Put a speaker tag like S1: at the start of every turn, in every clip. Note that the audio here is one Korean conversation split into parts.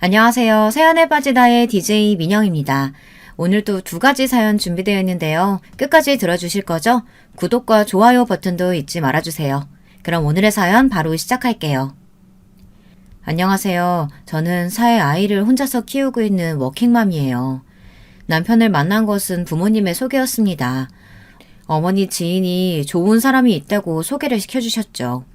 S1: 안녕하세요. 새안에 빠지다의 DJ 민영입니다. 오늘도 두 가지 사연 준비되어 있는데요. 끝까지 들어주실 거죠? 구독과 좋아요 버튼도 잊지 말아주세요. 그럼 오늘의 사연 바로 시작할게요. 안녕하세요. 저는 사회 아이를 혼자서 키우고 있는 워킹맘이에요. 남편을 만난 것은 부모님의 소개였습니다. 어머니 지인이 좋은 사람이 있다고 소개를 시켜주셨죠.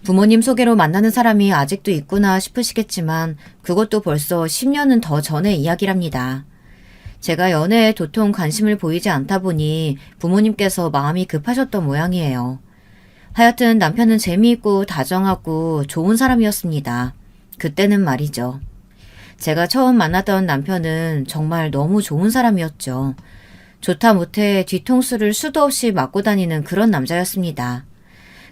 S1: 부모님 소개로 만나는 사람이 아직도 있구나 싶으시겠지만 그것도 벌써 10년은 더 전의 이야기랍니다. 제가 연애에 도통 관심을 보이지 않다 보니 부모님께서 마음이 급하셨던 모양이에요. 하여튼 남편은 재미있고 다정하고 좋은 사람이었습니다. 그때는 말이죠. 제가 처음 만났던 남편은 정말 너무 좋은 사람이었죠. 좋다 못해 뒤통수를 수도 없이 맞고 다니는 그런 남자였습니다.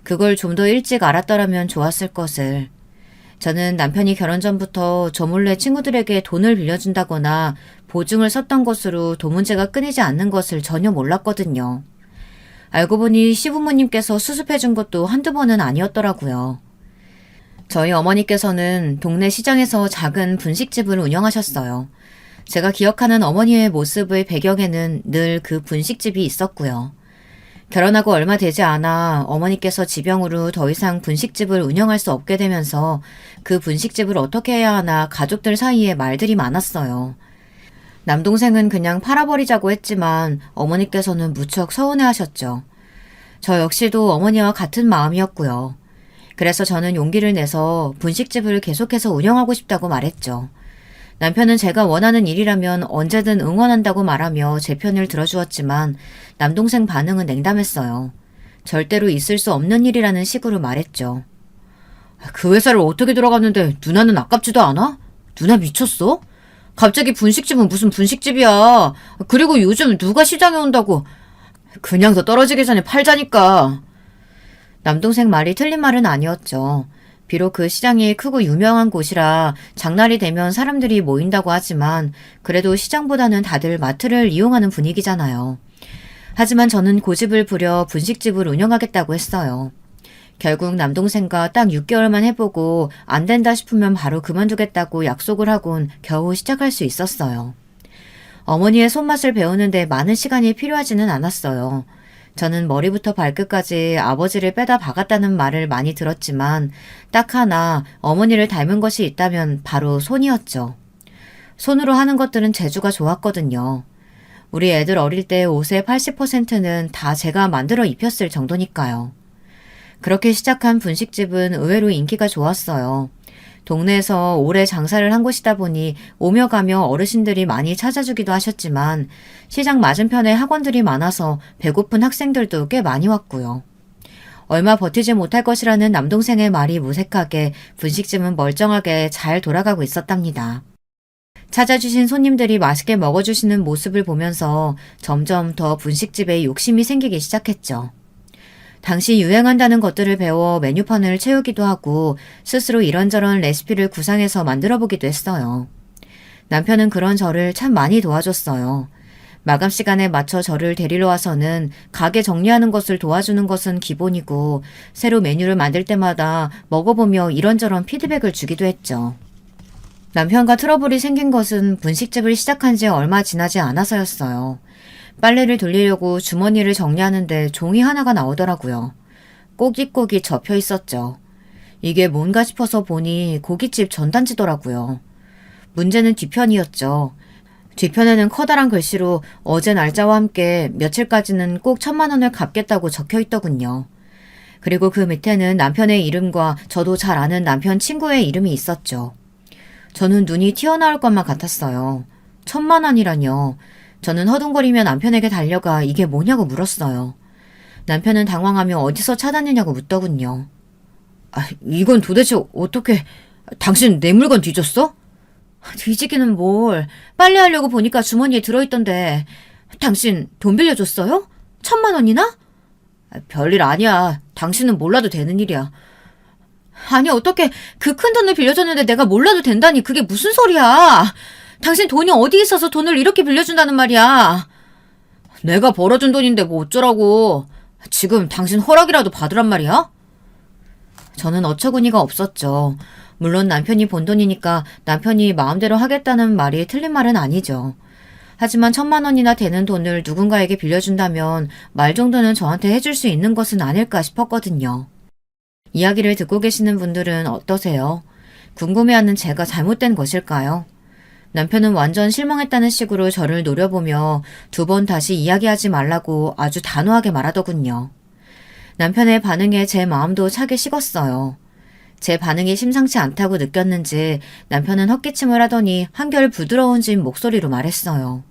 S1: 그걸 좀 더 일찍 알았더라면 좋았을 것을. 저는 남편이 결혼 전부터 저 몰래 친구들에게 돈을 빌려준다거나 보증을 섰던 것으로 돈 문제가 끊이지 않는 것을 전혀 몰랐거든요. 알고 보니 시부모님께서 수습해준 것도 한두 번은 아니었더라고요. 저희 어머니께서는 동네 시장에서 작은 분식집을 운영하셨어요. 제가 기억하는 어머니의 모습의 배경에는 늘 그 분식집이 있었고요. 결혼하고 얼마 되지 않아 어머니께서 지병으로 더 이상 분식집을 운영할 수 없게 되면서 그 분식집을 어떻게 해야 하나 가족들 사이에 말들이 많았어요. 남동생은 그냥 팔아버리자고 했지만 어머니께서는 무척 서운해하셨죠. 저 역시도 어머니와 같은 마음이었고요. 그래서 저는 용기를 내서 분식집을 계속해서 운영하고 싶다고 말했죠. 남편은 제가 원하는 일이라면 언제든 응원한다고 말하며 제 편을 들어주었지만 남동생 반응은 냉담했어요. 절대로 있을 수 없는 일이라는 식으로 말했죠. 그 회사를 어떻게 들어갔는데 누나는 아깝지도 않아? 누나 미쳤어? 갑자기 분식집은 무슨 분식집이야. 그리고 요즘 누가 시장에 온다고. 그냥 더 떨어지기 전에 팔자니까. 남동생 말이 틀린 말은 아니었죠. 비록 그 시장이 크고 유명한 곳이라 장날이 되면 사람들이 모인다고 하지만 그래도 시장보다는 다들 마트를 이용하는 분위기잖아요. 하지만 저는 고집을 부려 분식집을 운영하겠다고 했어요. 결국 남동생과 딱 6개월만 해보고 안 된다 싶으면 바로 그만두겠다고 약속을 하곤 겨우 시작할 수 있었어요. 어머니의 손맛을 배우는데 많은 시간이 필요하지는 않았어요. 저는 머리부터 발끝까지 아버지를 빼다 박았다는 말을 많이 들었지만 딱 하나 어머니를 닮은 것이 있다면 바로 손이었죠. 손으로 하는 것들은 재주가 좋았거든요. 우리 애들 어릴 때 옷의 80%는 다 제가 만들어 입혔을 정도니까요. 그렇게 시작한 분식집은 의외로 인기가 좋았어요. 동네에서 오래 장사를 한 곳이다 보니 오며 가며 어르신들이 많이 찾아주기도 하셨지만 시장 맞은편에 학원들이 많아서 배고픈 학생들도 꽤 많이 왔고요. 얼마 버티지 못할 것이라는 남동생의 말이 무색하게 분식집은 멀쩡하게 잘 돌아가고 있었답니다. 찾아주신 손님들이 맛있게 먹어주시는 모습을 보면서 점점 더 분식집에 욕심이 생기기 시작했죠. 당시 유행한다는 것들을 배워 메뉴판을 채우기도 하고 스스로 이런저런 레시피를 구상해서 만들어보기도 했어요. 남편은 그런 저를 참 많이 도와줬어요. 마감 시간에 맞춰 저를 데리러 와서는 가게 정리하는 것을 도와주는 것은 기본이고 새로 메뉴를 만들 때마다 먹어보며 이런저런 피드백을 주기도 했죠. 남편과 트러블이 생긴 것은 분식집을 시작한 지 얼마 지나지 않아서였어요. 빨래를 돌리려고 주머니를 정리하는데 종이 하나가 나오더라고요. 꼬깃꼬깃 접혀 있었죠. 이게 뭔가 싶어서 보니 고깃집 전단지더라고요. 문제는 뒤편이었죠. 뒤편에는 커다란 글씨로 어제 날짜와 함께 며칠까지는 꼭 1,000,000원을 갚겠다고 적혀 있더군요. 그리고 그 밑에는 남편의 이름과 저도 잘 아는 남편 친구의 이름이 있었죠. 저는 눈이 튀어나올 것만 같았어요. 1,000,000원이라뇨. 저는 허둥거리며 남편에게 달려가 이게 뭐냐고 물었어요. 남편은 당황하며 어디서 찾았느냐고 묻더군요. 이건 도대체 어떻게... 당신 내 물건 뒤졌어? 뒤지기는 뭘. 빨래하려고 보니까 주머니에 들어있던데. 당신 돈 빌려줬어요? 1,000,000원이나? 별일 아니야. 당신은 몰라도 되는 일이야. 아니 어떻게 그 큰 돈을 빌려줬는데 내가 몰라도 된다니 그게 무슨 소리야. 당신 돈이 어디 있어서 돈을 이렇게 빌려준다는 말이야. 내가 벌어준 돈인데 뭐 어쩌라고. 지금 당신 허락이라도 받으란 말이야? 저는 어처구니가 없었죠. 물론 남편이 번 돈이니까 남편이 마음대로 하겠다는 말이 틀린 말은 아니죠. 하지만 1,000만 원이나 되는 돈을 누군가에게 빌려준다면 말 정도는 저한테 해줄 수 있는 것은 아닐까 싶었거든요. 이야기를 듣고 계시는 분들은 어떠세요? 궁금해하는 제가 잘못된 것일까요? 남편은 완전 실망했다는 식으로 저를 노려보며 2번 다시 이야기하지 말라고 아주 단호하게 말하더군요. 남편의 반응에 제 마음도 차게 식었어요. 제 반응이 심상치 않다고 느꼈는지 남편은 헛기침을 하더니 한결 부드러워진 목소리로 말했어요.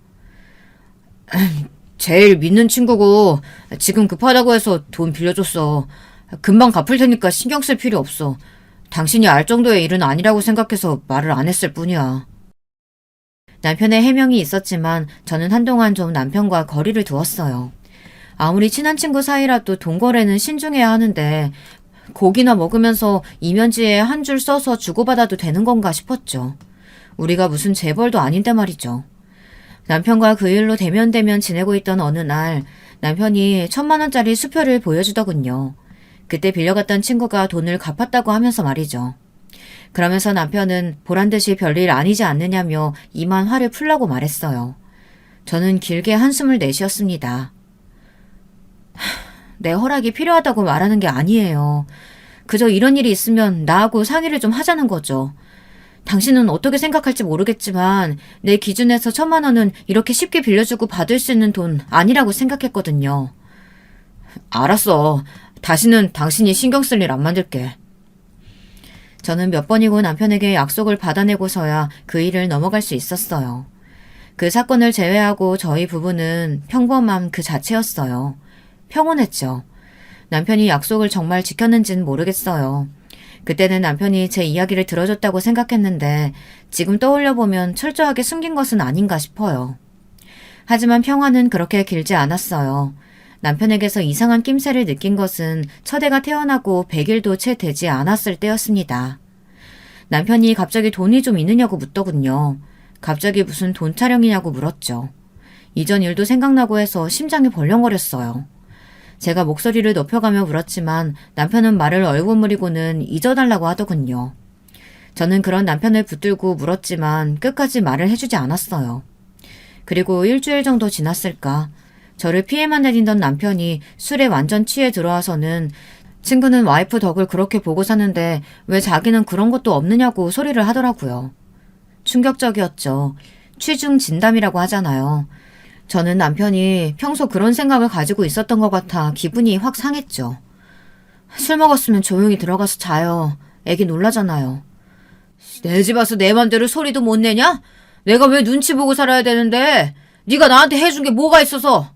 S1: 제일 믿는 친구고 지금 급하다고 해서 돈 빌려줬어. 금방 갚을 테니까 신경 쓸 필요 없어. 당신이 알 정도의 일은 아니라고 생각해서 말을 안 했을 뿐이야. 남편의 해명이 있었지만 저는 한동안 좀 남편과 거리를 두었어요. 아무리 친한 친구 사이라도 돈 거래는 신중해야 하는데 고기나 먹으면서 이면지에 한 줄 써서 주고받아도 되는 건가 싶었죠. 우리가 무슨 재벌도 아닌데 말이죠. 남편과 그 일로 대면대면 지내고 있던 어느 날 남편이 1,000만 원짜리 수표를 보여주더군요. 그때 빌려갔던 친구가 돈을 갚았다고 하면서 말이죠. 그러면서 남편은 보란듯이 별일 아니지 않느냐며 이만 화를 풀라고 말했어요. 저는 길게 한숨을 내쉬었습니다. 내 허락이 필요하다고 말하는 게 아니에요. 그저 이런 일이 있으면 나하고 상의를 좀 하자는 거죠. 당신은 어떻게 생각할지 모르겠지만 내 기준에서 1,000만 원은 이렇게 쉽게 빌려주고 받을 수 있는 돈 아니라고 생각했거든요. 알았어. 다시는 당신이 신경 쓸 일 안 만들게. 저는 몇 번이고 남편에게 약속을 받아내고서야 그 일을 넘어갈 수 있었어요. 그 사건을 제외하고 저희 부부는 평범함 그 자체였어요. 평온했죠. 남편이 약속을 정말 지켰는지는 모르겠어요. 그때는 남편이 제 이야기를 들어줬다고 생각했는데 지금 떠올려보면 철저하게 숨긴 것은 아닌가 싶어요. 하지만 평화는 그렇게 길지 않았어요. 남편에게서 이상한 낌새를 느낀 것은 첫애가 태어나고 100일도 채 되지 않았을 때였습니다. 남편이 갑자기 돈이 좀 있느냐고 묻더군요. 갑자기 무슨 돈 타령이냐고 물었죠. 이전 일도 생각나고 해서 심장이 벌렁거렸어요. 제가 목소리를 높여가며 물었지만 남편은 말을 얼버무리고는 잊어달라고 하더군요. 저는 그런 남편을 붙들고 물었지만 끝까지 말을 해주지 않았어요. 그리고 일주일 정도 지났을까. 저를 피해만 다니던 남편이 술에 완전 취해 들어와서는 친구는 와이프 덕을 그렇게 보고 사는데 왜 자기는 그런 것도 없느냐고 소리를 하더라고요. 충격적이었죠. 취중 진담이라고 하잖아요. 저는 남편이 평소 그런 생각을 가지고 있었던 것 같아 기분이 확 상했죠. 술 먹었으면 조용히 들어가서 자요. 애기 놀라잖아요. 내 집 와서 내 맘대로 소리도 못 내냐? 내가 왜 눈치 보고 살아야 되는데? 네가 나한테 해준 게 뭐가 있어서?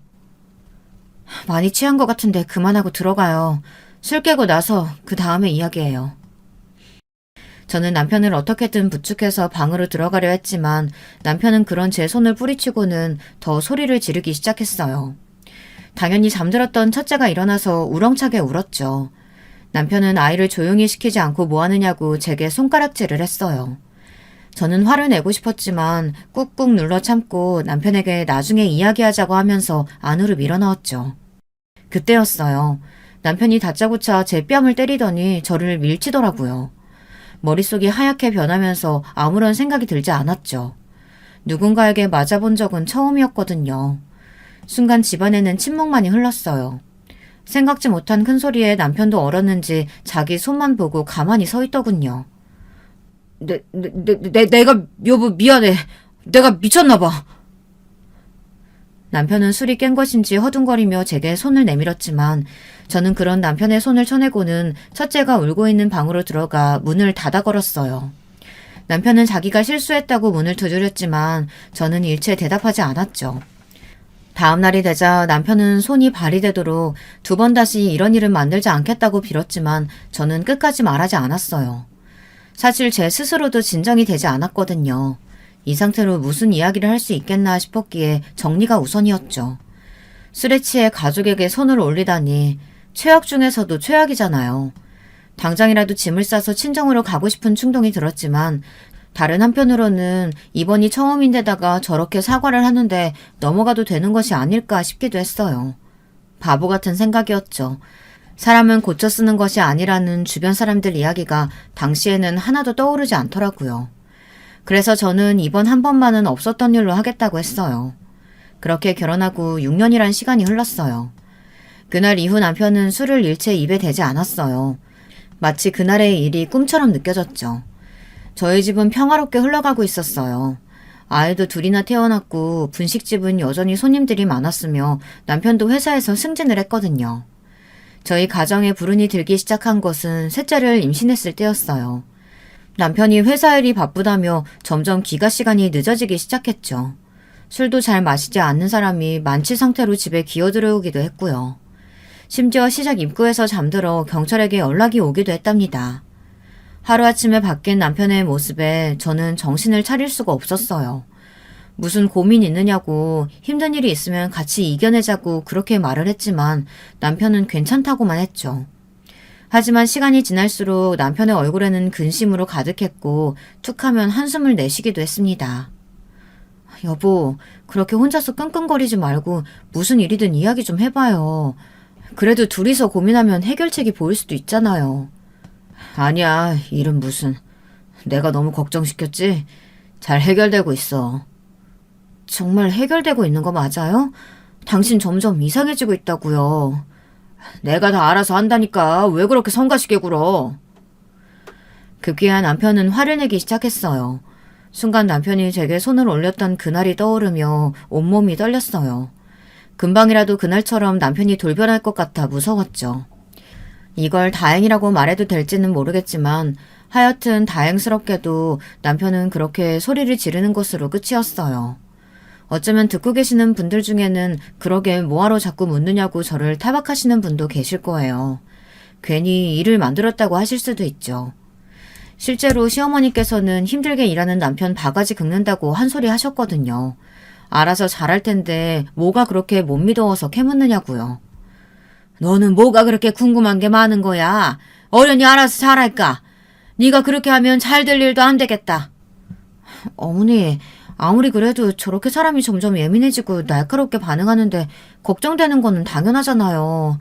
S1: 많이 취한 것 같은데 그만하고 들어가요. 술 깨고 나서 그 다음에 이야기해요. 저는 남편을 어떻게든 부축해서 방으로 들어가려 했지만 남편은 그런 제 손을 뿌리치고는 더 소리를 지르기 시작했어요. 당연히 잠들었던 첫째가 일어나서 우렁차게 울었죠. 남편은 아이를 조용히 시키지 않고 뭐 하느냐고 제게 손가락질을 했어요. 저는 화를 내고 싶었지만 꾹꾹 눌러 참고 남편에게 나중에 이야기하자고 하면서 안으로 밀어넣었죠. 그때였어요. 남편이 다짜고짜 제 뺨을 때리더니 저를 밀치더라고요. 머릿속이 하얗게 변하면서 아무런 생각이 들지 않았죠. 누군가에게 맞아본 적은 처음이었거든요. 순간 집안에는 침묵만이 흘렀어요. 생각지 못한 큰 소리에 남편도 얼었는지 자기 손만 보고 가만히 서 있더군요. 내가 여보 미안해. 내가 미쳤나 봐. 남편은 술이 깬 것인지 허둥거리며 제게 손을 내밀었지만 저는 그런 남편의 손을 쳐내고는 첫째가 울고 있는 방으로 들어가 문을 닫아 걸었어요. 남편은 자기가 실수했다고 문을 두드렸지만 저는 일체 대답하지 않았죠. 다음 날이 되자 남편은 손이 발이 되도록 2번 다시 이런 일은 만들지 않겠다고 빌었지만 저는 끝까지 말하지 않았어요. 사실 제 스스로도 진정이 되지 않았거든요. 이 상태로 무슨 이야기를 할 수 있겠나 싶었기에 정리가 우선이었죠. 술에 취해 가족에게 손을 올리다니 최악 중에서도 최악이잖아요. 당장이라도 짐을 싸서 친정으로 가고 싶은 충동이 들었지만 다른 한편으로는 이번이 처음인데다가 저렇게 사과를 하는데 넘어가도 되는 것이 아닐까 싶기도 했어요. 바보 같은 생각이었죠. 사람은 고쳐 쓰는 것이 아니라는 주변 사람들 이야기가 당시에는 하나도 떠오르지 않더라고요. 그래서 저는 이번 한 번만은 없었던 일로 하겠다고 했어요. 그렇게 결혼하고 6년이란 시간이 흘렀어요. 그날 이후 남편은 술을 일체 입에 대지 않았어요. 마치 그날의 일이 꿈처럼 느껴졌죠. 저희 집은 평화롭게 흘러가고 있었어요. 아이도 둘이나 태어났고 분식집은 여전히 손님들이 많았으며 남편도 회사에서 승진을 했거든요. 저희 가정에 불운이 들기 시작한 것은 셋째를 임신했을 때였어요. 남편이 회사 일이 바쁘다며 점점 귀가 시간이 늦어지기 시작했죠. 술도 잘 마시지 않는 사람이 만취 상태로 집에 기어들어오기도 했고요. 심지어 시작 입구에서 잠들어 경찰에게 연락이 오기도 했답니다. 하루아침에 바뀐 남편의 모습에 저는 정신을 차릴 수가 없었어요. 무슨 고민 있느냐고 힘든 일이 있으면 같이 이겨내자고 그렇게 말을 했지만 남편은 괜찮다고만 했죠. 하지만 시간이 지날수록 남편의 얼굴에는 근심으로 가득했고 툭하면 한숨을 내쉬기도 했습니다. 여보, 그렇게 혼자서 끙끙거리지 말고 무슨 일이든 이야기 좀 해봐요. 그래도 둘이서 고민하면 해결책이 보일 수도 있잖아요. 아니야, 일은 무슨. 내가 너무 걱정시켰지? 잘 해결되고 있어. 정말 해결되고 있는 거 맞아요? 당신 점점 이상해지고 있다고요. 내가 다 알아서 한다니까 왜 그렇게 성가시게 굴어? 급기야 남편은 화를 내기 시작했어요. 순간 남편이 제게 손을 올렸던 그날이 떠오르며 온몸이 떨렸어요. 금방이라도 그날처럼 남편이 돌변할 것 같아 무서웠죠. 이걸 다행이라고 말해도 될지는 모르겠지만 하여튼 다행스럽게도 남편은 그렇게 소리를 지르는 것으로 끝이었어요. 어쩌면 듣고 계시는 분들 중에는 그러게 뭐하러 자꾸 묻느냐고 저를 타박하시는 분도 계실 거예요. 괜히 일을 만들었다고 하실 수도 있죠. 실제로 시어머니께서는 힘들게 일하는 남편 바가지 긁는다고 한 소리 하셨거든요. 알아서 잘할 텐데 뭐가 그렇게 못 믿어서 캐묻느냐고요. 너는 뭐가 그렇게 궁금한 게 많은 거야? 어련히 알아서 잘할까? 네가 그렇게 하면 잘 될 일도 안 되겠다. 어머니, 아무리 그래도 저렇게 사람이 점점 예민해지고 날카롭게 반응하는데 걱정되는 거는 당연하잖아요.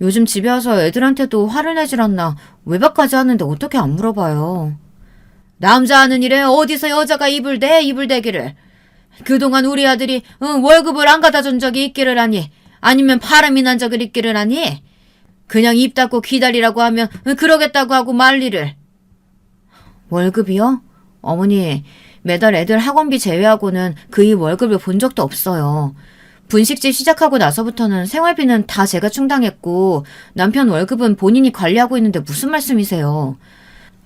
S1: 요즘 집에 와서 애들한테도 화를 내질 않나 외박까지 하는데 어떻게 안 물어봐요. 남자 하는 일에 어디서 여자가 입을 대기를. 그동안 우리 아들이 월급을 안 갖다 준 적이 있기를 하니 아니면 바람이 난 적을 있기를 하니 그냥 입 닫고 기다리라고 하면 그러겠다고 하고 말리를. 월급이요? 어머니, 매달 애들 학원비 제외하고는 그이 월급을 본 적도 없어요. 분식집 시작하고 나서부터는 생활비는 다 제가 충당했고 남편 월급은 본인이 관리하고 있는데 무슨 말씀이세요.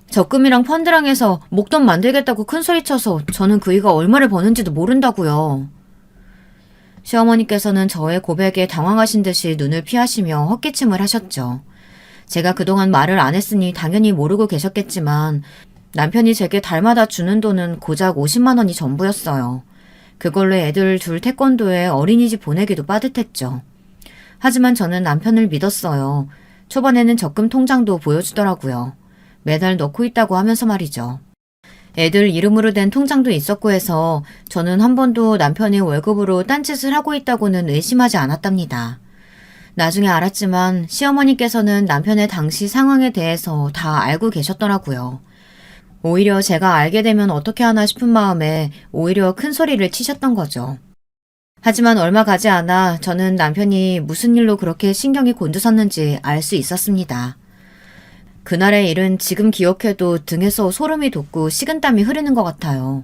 S1: 적금이랑 펀드랑 해서 목돈 만들겠다고 큰소리쳐서 저는 그이가 얼마를 버는지도 모른다고요. 시어머니께서는 저의 고백에 당황하신 듯이 눈을 피하시며 헛기침을 하셨죠. 제가 그동안 말을 안 했으니 당연히 모르고 계셨겠지만 남편이 제게 달마다 주는 돈은 고작 50만 원이 전부였어요. 그걸로 애들 둘 태권도에 어린이집 보내기도 빠듯했죠. 하지만 저는 남편을 믿었어요. 초반에는 적금 통장도 보여주더라고요. 매달 넣고 있다고 하면서 말이죠. 애들 이름으로 된 통장도 있었고 해서 저는 한 번도 남편이 월급으로 딴짓을 하고 있다고는 의심하지 않았답니다. 나중에 알았지만 시어머니께서는 남편의 당시 상황에 대해서 다 알고 계셨더라고요. 오히려 제가 알게 되면 어떻게 하나 싶은 마음에 오히려 큰 소리를 치셨던 거죠. 하지만 얼마 가지 않아 저는 남편이 무슨 일로 그렇게 신경이 곤두섰는지 알 수 있었습니다. 그날의 일은 지금 기억해도 등에서 소름이 돋고 식은땀이 흐르는 것 같아요.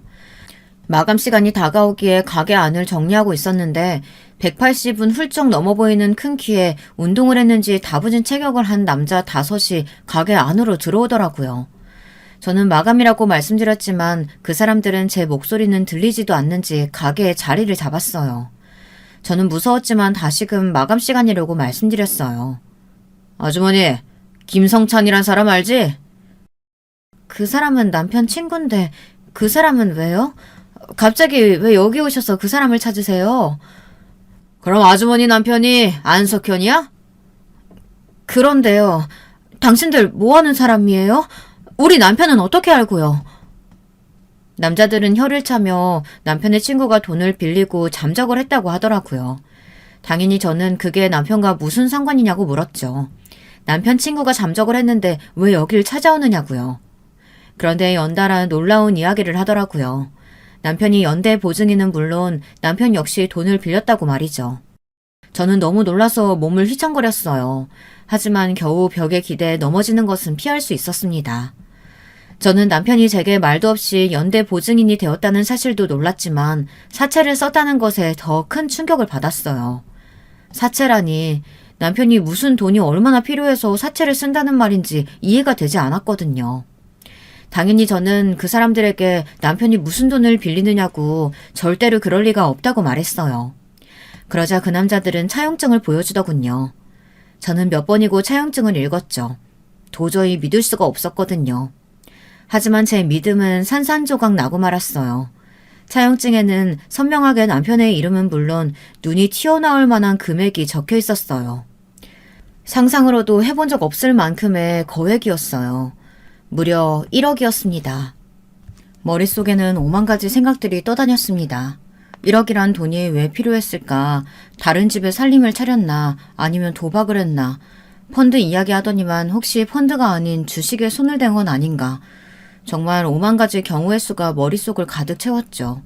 S1: 마감 시간이 다가오기에 가게 안을 정리하고 있었는데 180은 훌쩍 넘어 보이는 큰 키에 운동을 했는지 다부진 체격을 한 남자 5이 가게 안으로 들어오더라고요. 저는 마감이라고 말씀드렸지만 그 사람들은 제 목소리는 들리지도 않는지 가게에 자리를 잡았어요. 저는 무서웠지만 다시금 마감 시간이라고 말씀드렸어요. 아주머니, 김성찬이란 사람 알지? 그 사람은 남편 친구인데 그 사람은 왜요? 갑자기 왜 여기 오셔서 그 사람을 찾으세요? 그럼 아주머니 남편이 안석현이야? 그런데요. 당신들 뭐 하는 사람이에요? 우리 남편은 어떻게 알고요? 남자들은 혀를 차며 남편의 친구가 돈을 빌리고 잠적을 했다고 하더라고요. 당연히 저는 그게 남편과 무슨 상관이냐고 물었죠. 남편 친구가 잠적을 했는데 왜 여길 찾아오느냐고요. 그런데 연달아 놀라운 이야기를 하더라고요. 남편이 연대 보증인은 물론 남편 역시 돈을 빌렸다고 말이죠. 저는 너무 놀라서 몸을 휘청거렸어요. 하지만 겨우 벽에 기대 넘어지는 것은 피할 수 있었습니다. 저는 남편이 제게 말도 없이 연대 보증인이 되었다는 사실도 놀랐지만 사채를 썼다는 것에 더 큰 충격을 받았어요. 사채라니 남편이 무슨 돈이 얼마나 필요해서 사채를 쓴다는 말인지 이해가 되지 않았거든요. 당연히 저는 그 사람들에게 남편이 무슨 돈을 빌리느냐고 절대로 그럴 리가 없다고 말했어요. 그러자 그 남자들은 차용증을 보여주더군요. 저는 몇 번이고 차용증을 읽었죠. 도저히 믿을 수가 없었거든요. 하지만 제 믿음은 산산조각 나고 말았어요. 차용증에는 선명하게 남편의 이름은 물론 눈이 튀어나올 만한 금액이 적혀 있었어요. 상상으로도 해본 적 없을 만큼의 거액이었어요. 무려 1억이었습니다. 머릿속에는 오만 가지 생각들이 떠다녔습니다. 1억이란 돈이 왜 필요했을까? 다른 집에 살림을 차렸나? 아니면 도박을 했나? 펀드 이야기하더니만 혹시 펀드가 아닌 주식에 손을 댄 건 아닌가? 정말 오만 가지 경우의 수가 머릿속을 가득 채웠죠.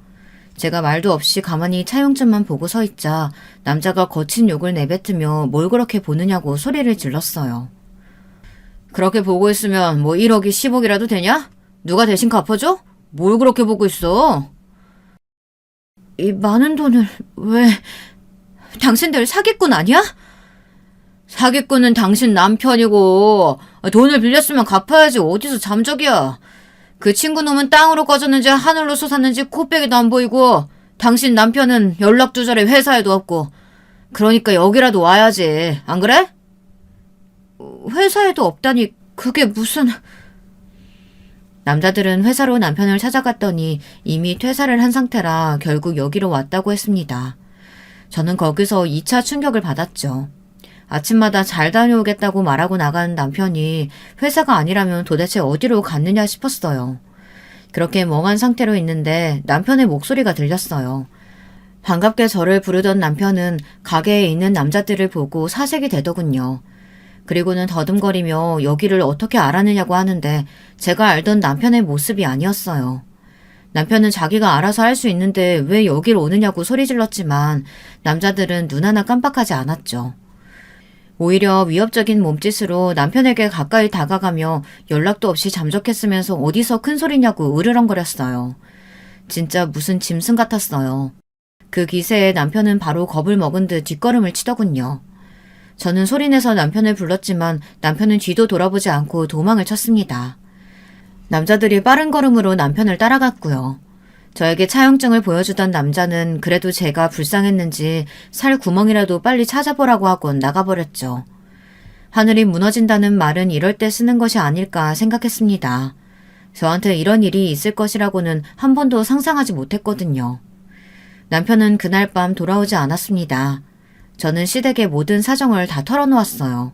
S1: 제가 말도 없이 가만히 차용증만 보고 서 있자 남자가 거친 욕을 내뱉으며 뭘 그렇게 보느냐고 소리를 질렀어요. 그렇게 보고 있으면 뭐 1억이 10억이라도 되냐? 누가 대신 갚아줘? 뭘 그렇게 보고 있어? 이 많은 돈을 왜... 당신들 사기꾼 아니야? 사기꾼은 당신 남편이고 돈을 빌렸으면 갚아야지 어디서 잠적이야. 그 친구 놈은 땅으로 꺼졌는지 하늘로 솟았는지 코빼기도 안 보이고 당신 남편은 연락 두절에 회사에도 없고 그러니까 여기라도 와야지. 안 그래? 회사에도 없다니 그게 무슨... 남자들은 회사로 남편을 찾아갔더니 이미 퇴사를 한 상태라 결국 여기로 왔다고 했습니다. 저는 거기서 2차 충격을 받았죠. 아침마다 잘 다녀오겠다고 말하고 나간 남편이 회사가 아니라면 도대체 어디로 갔느냐 싶었어요. 그렇게 멍한 상태로 있는데 남편의 목소리가 들렸어요. 반갑게 저를 부르던 남편은 가게에 있는 남자들을 보고 사색이 되더군요. 그리고는 더듬거리며 여기를 어떻게 알았느냐고 하는데 제가 알던 남편의 모습이 아니었어요. 남편은 자기가 알아서 할 수 있는데 왜 여길 오느냐고 소리 질렀지만 남자들은 눈 하나 깜빡하지 않았죠. 오히려 위협적인 몸짓으로 남편에게 가까이 다가가며 연락도 없이 잠적했으면서 어디서 큰 소리냐고 으르렁거렸어요. 진짜 무슨 짐승 같았어요. 그 기세에 남편은 바로 겁을 먹은 듯 뒷걸음을 치더군요. 저는 소리내서 남편을 불렀지만 남편은 뒤도 돌아보지 않고 도망을 쳤습니다. 남자들이 빠른 걸음으로 남편을 따라갔고요. 저에게 차용증을 보여주던 남자는 그래도 제가 불쌍했는지 살 구멍이라도 빨리 찾아보라고 하곤 나가버렸죠. 하늘이 무너진다는 말은 이럴 때 쓰는 것이 아닐까 생각했습니다. 저한테 이런 일이 있을 것이라고는 한 번도 상상하지 못했거든요. 남편은 그날 밤 돌아오지 않았습니다. 저는 시댁의 모든 사정을 다 털어놓았어요.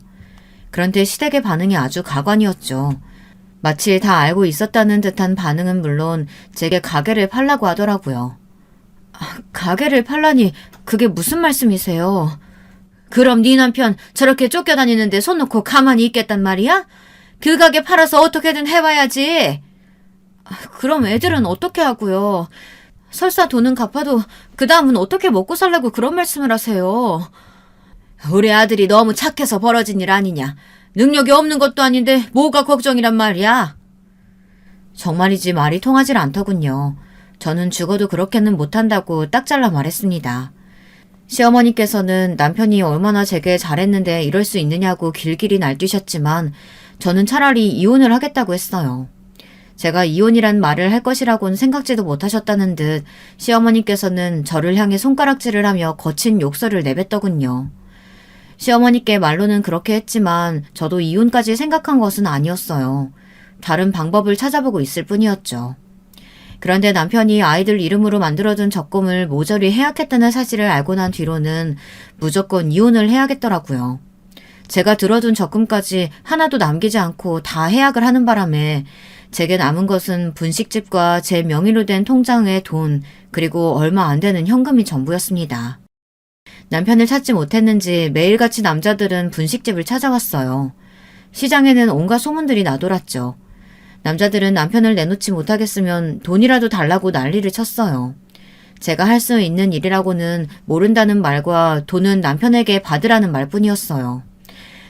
S1: 그런데 시댁의 반응이 아주 가관이었죠. 마치 다 알고 있었다는 듯한 반응은 물론 제게 가게를 팔라고 하더라고요. 가게를 팔라니 그게 무슨 말씀이세요? 그럼 네 남편 저렇게 쫓겨다니는데 손 놓고 가만히 있겠단 말이야? 그 가게 팔아서 어떻게든 해봐야지. 그럼 애들은 어떻게 하고요? 설사 돈은 갚아도 그 다음은 어떻게 먹고 살라고 그런 말씀을 하세요? 우리 아들이 너무 착해서 벌어진 일 아니냐. 능력이 없는 것도 아닌데 뭐가 걱정이란 말이야. 정말이지 말이 통하질 않더군요. 저는 죽어도 그렇게는 못한다고 딱 잘라 말했습니다. 시어머니께서는 남편이 얼마나 제게 잘했는데 이럴 수 있느냐고 길길이 날뛰셨지만 저는 차라리 이혼을 하겠다고 했어요. 제가 이혼이란 말을 할 것이라고는 생각지도 못하셨다는 듯 시어머니께서는 저를 향해 손가락질을 하며 거친 욕설을 내뱉더군요. 시어머니께 말로는 그렇게 했지만 저도 이혼까지 생각한 것은 아니었어요. 다른 방법을 찾아보고 있을 뿐이었죠. 그런데 남편이 아이들 이름으로 만들어둔 적금을 모조리 해약했다는 사실을 알고 난 뒤로는 무조건 이혼을 해야겠더라고요. 제가 들어둔 적금까지 하나도 남기지 않고 다 해약을 하는 바람에 제게 남은 것은 분식집과 제 명의로 된 통장의 돈, 그리고 얼마 안 되는 현금이 전부였습니다. 남편을 찾지 못했는지 매일같이 남자들은 분식집을 찾아왔어요. 시장에는 온갖 소문들이 나돌았죠. 남자들은 남편을 내놓지 못하겠으면 돈이라도 달라고 난리를 쳤어요. 제가 할 수 있는 일이라고는 모른다는 말과 돈은 남편에게 받으라는 말뿐이었어요.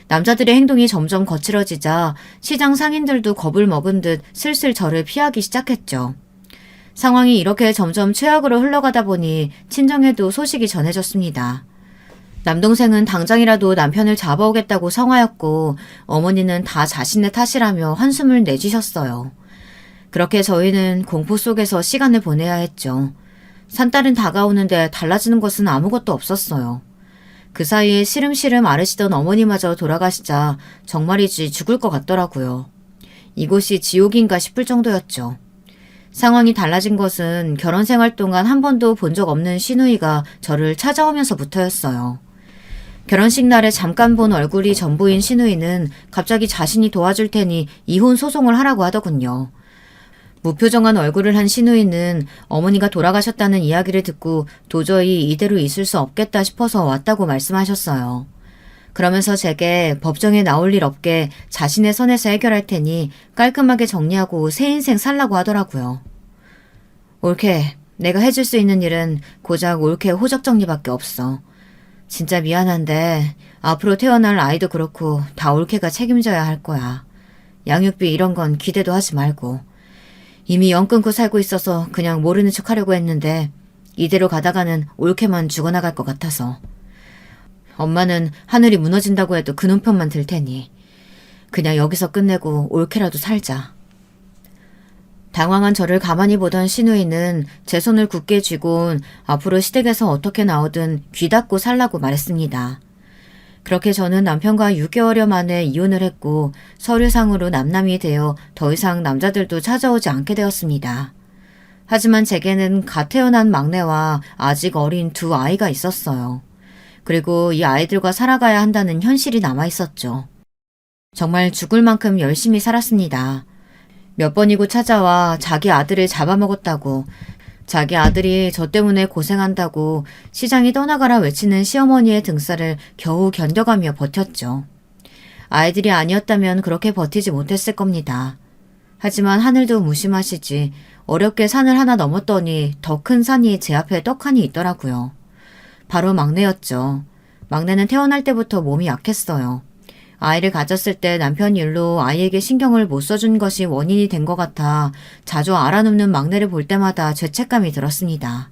S1: 남자들의 행동이 점점 거칠어지자 시장 상인들도 겁을 먹은 듯 슬슬 저를 피하기 시작했죠. 상황이 이렇게 점점 최악으로 흘러가다 보니 친정에도 소식이 전해졌습니다. 남동생은 당장이라도 남편을 잡아오겠다고 성하였고 어머니는 다 자신의 탓이라며 한숨을 내쉬셨어요. 그렇게 저희는 공포 속에서 시간을 보내야 했죠. 산딸은 다가오는데 달라지는 것은 아무것도 없었어요. 그 사이에 시름시름 앓으시던 어머니마저 돌아가시자 정말이지 죽을 것 같더라고요. 이곳이 지옥인가 싶을 정도였죠. 상황이 달라진 것은 결혼 생활 동안 한 번도 본 적 없는 시누이가 저를 찾아오면서부터였어요. 결혼식 날에 잠깐 본 얼굴이 전부인 시누이는 갑자기 자신이 도와줄 테니 이혼 소송을 하라고 하더군요. 무표정한 얼굴을 한 시누이는 어머니가 돌아가셨다는 이야기를 듣고 도저히 이대로 있을 수 없겠다 싶어서 왔다고 말씀하셨어요. 그러면서 제게 법정에 나올 일 없게 자신의 선에서 해결할 테니 깔끔하게 정리하고 새 인생 살라고 하더라고요. 올케, 내가 해줄 수 있는 일은 고작 올케 호적 정리밖에 없어. 진짜 미안한데 앞으로 태어날 아이도 그렇고 다 올케가 책임져야 할 거야. 양육비 이런 건 기대도 하지 말고. 이미 연 끊고 살고 있어서 그냥 모르는 척 하려고 했는데 이대로 가다가는 올케만 죽어나갈 것 같아서. 엄마는 하늘이 무너진다고 해도 그 눈편만 들 테니 그냥 여기서 끝내고 올케라도 살자. 당황한 저를 가만히 보던 시누이는 제 손을 굳게 쥐곤 앞으로 시댁에서 어떻게 나오든 귀 닫고 살라고 말했습니다. 그렇게 저는 남편과 6개월여 만에 이혼을 했고 서류상으로 남남이 되어 더 이상 남자들도 찾아오지 않게 되었습니다. 하지만 제게는 갓 태어난 막내와 아직 어린 두 아이가 있었어요. 그리고 이 아이들과 살아가야 한다는 현실이 남아있었죠. 정말 죽을 만큼 열심히 살았습니다. 몇 번이고 찾아와 자기 아들을 잡아먹었다고, 자기 아들이 저 때문에 고생한다고 시장이 떠나가라 외치는 시어머니의 등살을 겨우 견뎌가며 버텼죠. 아이들이 아니었다면 그렇게 버티지 못했을 겁니다. 하지만 하늘도 무심하시지 어렵게 산을 하나 넘었더니 더 큰 산이 제 앞에 떡하니 있더라고요. 바로 막내였죠. 막내는 태어날 때부터 몸이 약했어요. 아이를 가졌을 때 남편 일로 아이에게 신경을 못 써준 것이 원인이 된 것 같아 자주 알아눕는 막내를 볼 때마다 죄책감이 들었습니다.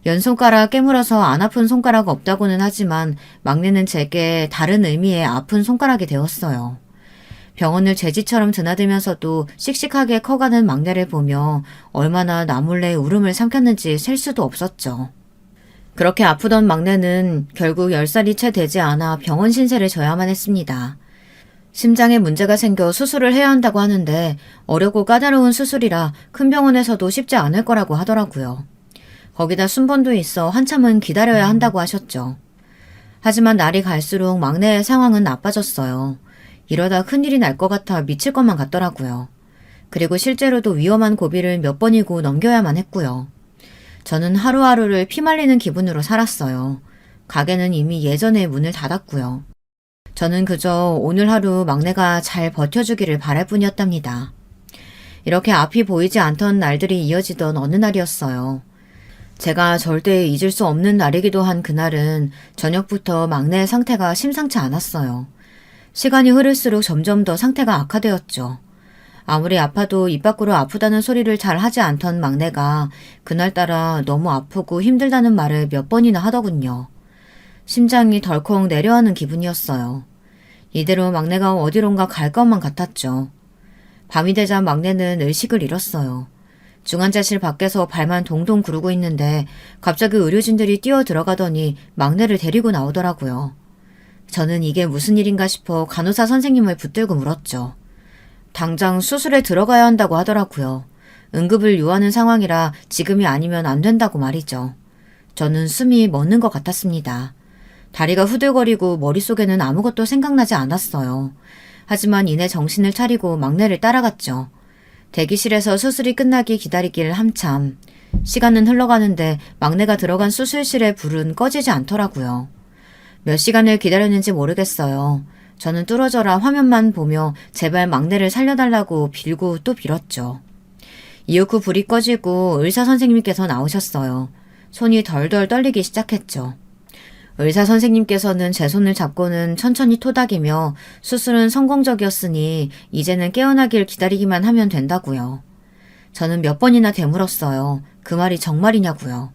S1: 연손가락 깨물어서 안 아픈 손가락 없다고는 하지만 막내는 제게 다른 의미의 아픈 손가락이 되었어요. 병원을 죄지처럼 드나들면서도 씩씩하게 커가는 막내를 보며 얼마나 나 몰래 울음을 삼켰는지 셀 수도 없었죠. 그렇게 아프던 막내는 결국 10살이 채 되지 않아 병원 신세를 져야만 했습니다. 심장에 문제가 생겨 수술을 해야 한다고 하는데 어렵고 까다로운 수술이라 큰 병원에서도 쉽지 않을 거라고 하더라고요. 거기다 순번도 있어 한참은 기다려야 한다고 하셨죠. 하지만 날이 갈수록 막내의 상황은 나빠졌어요. 이러다 큰일이 날 것 같아 미칠 것만 같더라고요. 그리고 실제로도 위험한 고비를 몇 번이고 넘겨야만 했고요. 저는 하루하루를 피말리는 기분으로 살았어요. 가게는 이미 예전에 문을 닫았고요. 저는 그저 오늘 하루 막내가 잘 버텨주기를 바랄 뿐이었답니다. 이렇게 앞이 보이지 않던 날들이 이어지던 어느 날이었어요. 제가 절대 잊을 수 없는 날이기도 한 그날은 저녁부터 막내의 상태가 심상치 않았어요. 시간이 흐를수록 점점 더 상태가 악화되었죠. 아무리 아파도 입 밖으로 아프다는 소리를 잘 하지 않던 막내가 그날따라 너무 아프고 힘들다는 말을 몇 번이나 하더군요. 심장이 덜컥 내려앉는 기분이었어요. 이대로 막내가 어디론가 갈 것만 같았죠. 밤이 되자 막내는 의식을 잃었어요. 중환자실 밖에서 발만 동동 구르고 있는데 갑자기 의료진들이 뛰어 들어가더니 막내를 데리고 나오더라고요. 저는 이게 무슨 일인가 싶어 간호사 선생님을 붙들고 물었죠. 당장 수술에 들어가야 한다고 하더라고요. 응급을 요하는 상황이라 지금이 아니면 안 된다고 말이죠. 저는 숨이 멎는 것 같았습니다. 다리가 후들거리고 머릿속에는 아무것도 생각나지 않았어요. 하지만 이내 정신을 차리고 막내를 따라갔죠. 대기실에서 수술이 끝나기 기다리길 한참. 시간은 흘러가는데 막내가 들어간 수술실의 불은 꺼지지 않더라고요. 몇 시간을 기다렸는지 모르겠어요. 저는 뚫어져라 화면만 보며 제발 막내를 살려달라고 빌고 또 빌었죠. 이윽 후 불이 꺼지고 의사 선생님께서 나오셨어요. 손이 덜덜 떨리기 시작했죠. 의사 선생님께서는 제 손을 잡고는 천천히 토닥이며 수술은 성공적이었으니 이제는 깨어나길 기다리기만 하면 된다고요. 저는 몇 번이나 되물었어요. 그 말이 정말이냐고요.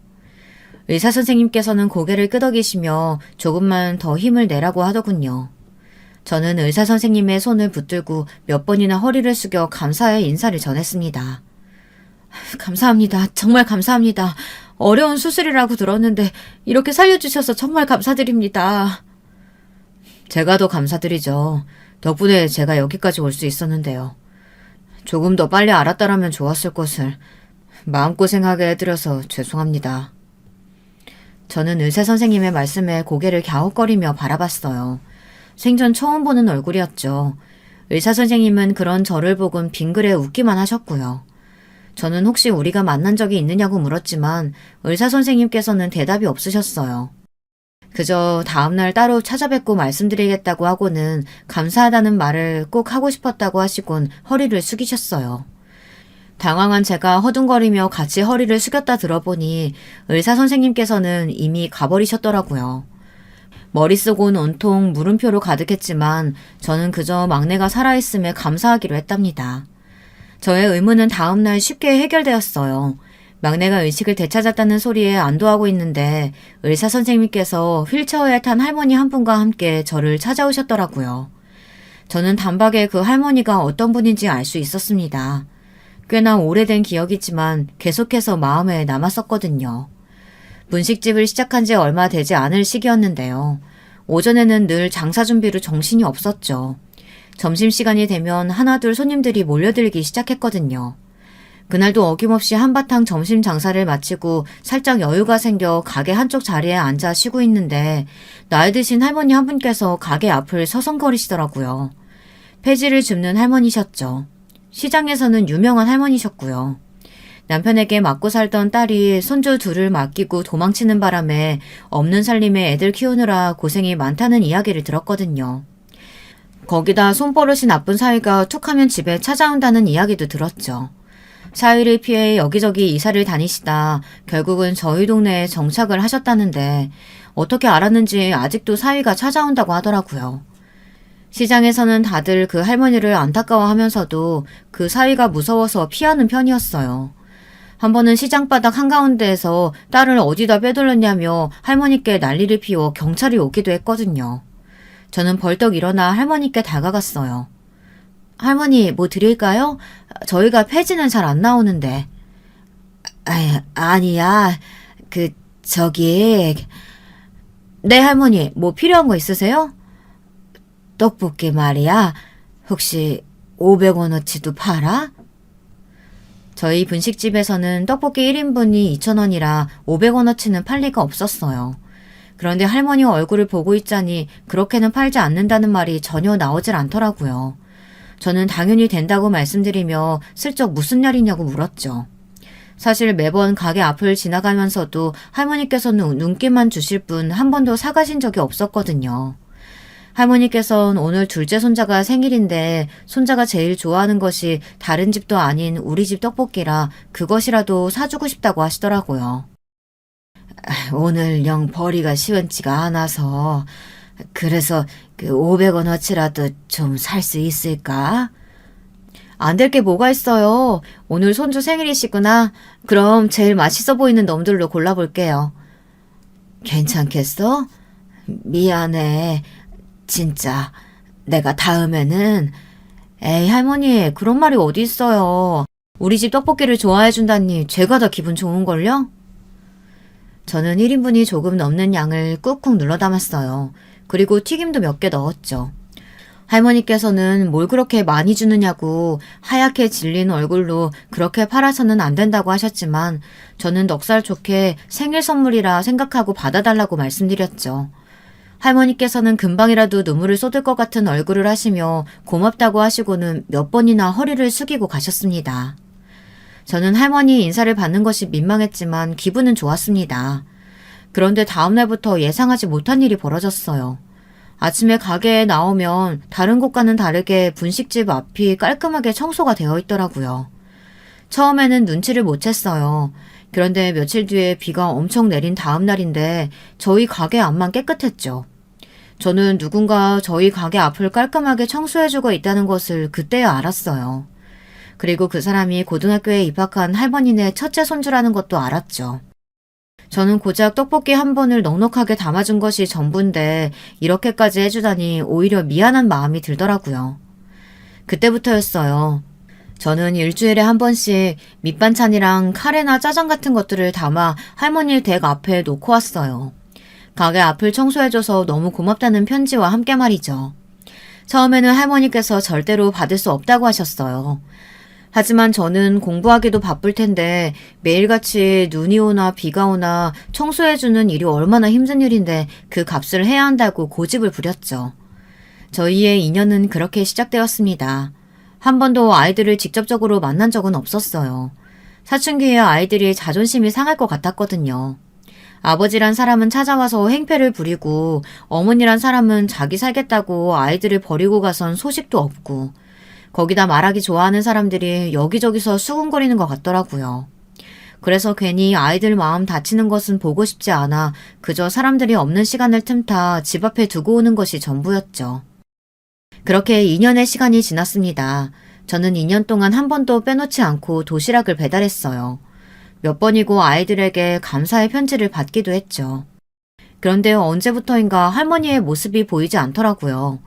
S1: 의사 선생님께서는 고개를 끄덕이시며 조금만 더 힘을 내라고 하더군요. 저는 의사 선생님의 손을 붙들고 몇 번이나 허리를 숙여 감사의 인사를 전했습니다. 감사합니다. 정말 감사합니다. 어려운 수술이라고 들었는데 이렇게 살려주셔서 정말 감사드립니다. 제가 더 감사드리죠. 덕분에 제가 여기까지 올 수 있었는데요. 조금 더 빨리 알았다라면 좋았을 것을 마음고생하게 해드려서 죄송합니다. 저는 의사 선생님의 말씀에 고개를 갸웃거리며 바라봤어요. 생전 처음 보는 얼굴이었죠. 의사 선생님은 그런 저를 보곤 빙그레 웃기만 하셨고요. 저는 혹시 우리가 만난 적이 있느냐고 물었지만 의사 선생님께서는 대답이 없으셨어요. 그저 다음날 따로 찾아뵙고 말씀드리겠다고 하고는 감사하다는 말을 꼭 하고 싶었다고 하시곤 허리를 숙이셨어요. 당황한 제가 허둥거리며 같이 허리를 숙였다 들어보니 의사 선생님께서는 이미 가버리셨더라고요. 머릿속은 온통 물음표로 가득했지만 저는 그저 막내가 살아있음에 감사하기로 했답니다. 저의 의문은 다음날 쉽게 해결되었어요. 막내가 의식을 되찾았다는 소리에 안도하고 있는데 의사 선생님께서 휠체어에 탄 할머니 한 분과 함께 저를 찾아오셨더라고요. 저는 단박에 그 할머니가 어떤 분인지 알 수 있었습니다. 꽤나 오래된 기억이지만 계속해서 마음에 남았었거든요. 분식집을 시작한 지 얼마 되지 않을 시기였는데요. 오전에는 늘 장사 준비로 정신이 없었죠. 점심시간이 되면 하나둘 손님들이 몰려들기 시작했거든요. 그날도 어김없이 한바탕 점심 장사를 마치고 살짝 여유가 생겨 가게 한쪽 자리에 앉아 쉬고 있는데 나이 드신 할머니 한 분께서 가게 앞을 서성거리시더라고요. 폐지를 줍는 할머니셨죠. 시장에서는 유명한 할머니셨고요. 남편에게 맞고 살던 딸이 손주 둘을 맡기고 도망치는 바람에 없는 살림에 애들 키우느라 고생이 많다는 이야기를 들었거든요. 거기다 손버릇이 나쁜 사위가 툭하면 집에 찾아온다는 이야기도 들었죠. 사위를 피해 여기저기 이사를 다니시다 결국은 저희 동네에 정착을 하셨다는데 어떻게 알았는지 아직도 사위가 찾아온다고 하더라고요. 시장에서는 다들 그 할머니를 안타까워하면서도 그 사위가 무서워서 피하는 편이었어요. 한 번은 시장 바닥 한가운데에서 딸을 어디다 빼돌렸냐며 할머니께 난리를 피워 경찰이 오기도 했거든요. 저는 벌떡 일어나 할머니께 다가갔어요. 할머니, 뭐 드릴까요? 저희가 폐지는 잘 안 나오는데. 아니야. 저기... 네, 할머니, 뭐 필요한 거 있으세요? 떡볶이 말이야. 혹시 500원어치도 팔아? 저희 분식집에서는 떡볶이 1인분이 2,000원이라 500원어치는 팔 리가 없었어요. 그런데 할머니 얼굴을 보고 있자니 그렇게는 팔지 않는다는 말이 전혀 나오질 않더라고요. 저는 당연히 된다고 말씀드리며 슬쩍 무슨 날이냐고 물었죠. 사실 매번 가게 앞을 지나가면서도 할머니께서는 눈길만 주실 뿐 한 번도 사가신 적이 없었거든요. 할머니께서는 오늘 둘째 손자가 생일인데 손자가 제일 좋아하는 것이 다른 집도 아닌 우리 집 떡볶이라 그것이라도 사주고 싶다고 하시더라고요. 오늘 영 벌이가 시원치가 않아서 그래서 500원어치라도 좀 살 수 있을까? 안 될 게 뭐가 있어요. 오늘 손주 생일이시구나. 그럼 제일 맛있어 보이는 놈들로 골라볼게요. 괜찮겠어? 미안해. 진짜 내가 다음에는 에이 할머니 그런 말이 어디 있어요. 우리 집 떡볶이를 좋아해준다니 제가 더 기분 좋은걸요? 저는 1인분이 조금 넘는 양을 꾹꾹 눌러 담았어요. 그리고 튀김도 몇 개 넣었죠. 할머니께서는 뭘 그렇게 많이 주느냐고 하얗게 질린 얼굴로 그렇게 팔아서는 안 된다고 하셨지만 저는 넉살 좋게 생일 선물이라 생각하고 받아달라고 말씀드렸죠. 할머니께서는 금방이라도 눈물을 쏟을 것 같은 얼굴을 하시며 고맙다고 하시고는 몇 번이나 허리를 숙이고 가셨습니다. 저는 할머니 인사를 받는 것이 민망했지만 기분은 좋았습니다. 그런데 다음날부터 예상하지 못한 일이 벌어졌어요. 아침에 가게에 나오면 다른 곳과는 다르게 분식집 앞이 깔끔하게 청소가 되어 있더라고요. 처음에는 눈치를 못 챘어요. 그런데 며칠 뒤에 비가 엄청 내린 다음 날인데 저희 가게 앞만 깨끗했죠. 저는 누군가 저희 가게 앞을 깔끔하게 청소해주고 있다는 것을 그때야 알았어요. 그리고 그 사람이 고등학교에 입학한 할머니네 첫째 손주라는 것도 알았죠. 저는 고작 떡볶이 한 번을 넉넉하게 담아준 것이 전부인데 이렇게까지 해주다니 오히려 미안한 마음이 들더라고요. 그때부터였어요. 저는 일주일에 한 번씩 밑반찬이랑 카레나 짜장 같은 것들을 담아 할머니 댁 앞에 놓고 왔어요. 가게 앞을 청소해줘서 너무 고맙다는 편지와 함께 말이죠. 처음에는 할머니께서 절대로 받을 수 없다고 하셨어요. 하지만 저는 공부하기도 바쁠 텐데 매일같이 눈이 오나 비가 오나 청소해주는 일이 얼마나 힘든 일인데 그 값을 해야 한다고 고집을 부렸죠. 저희의 인연은 그렇게 시작되었습니다. 한 번도 아이들을 직접적으로 만난 적은 없었어요. 사춘기에 아이들이 자존심이 상할 것 같았거든요. 아버지란 사람은 찾아와서 행패를 부리고 어머니란 사람은 자기 살겠다고 아이들을 버리고 가선 소식도 없고 거기다 말하기 좋아하는 사람들이 여기저기서 수군거리는 것 같더라고요. 그래서 괜히 아이들 마음 다치는 것은 보고 싶지 않아 그저 사람들이 없는 시간을 틈타 집 앞에 두고 오는 것이 전부였죠. 그렇게 2년의 시간이 지났습니다. 저는 2년 동안 한 번도 빼놓지 않고 도시락을 배달했어요. 몇 번이고 아이들에게 감사의 편지를 받기도 했죠. 그런데 언제부터인가 할머니의 모습이 보이지 않더라고요.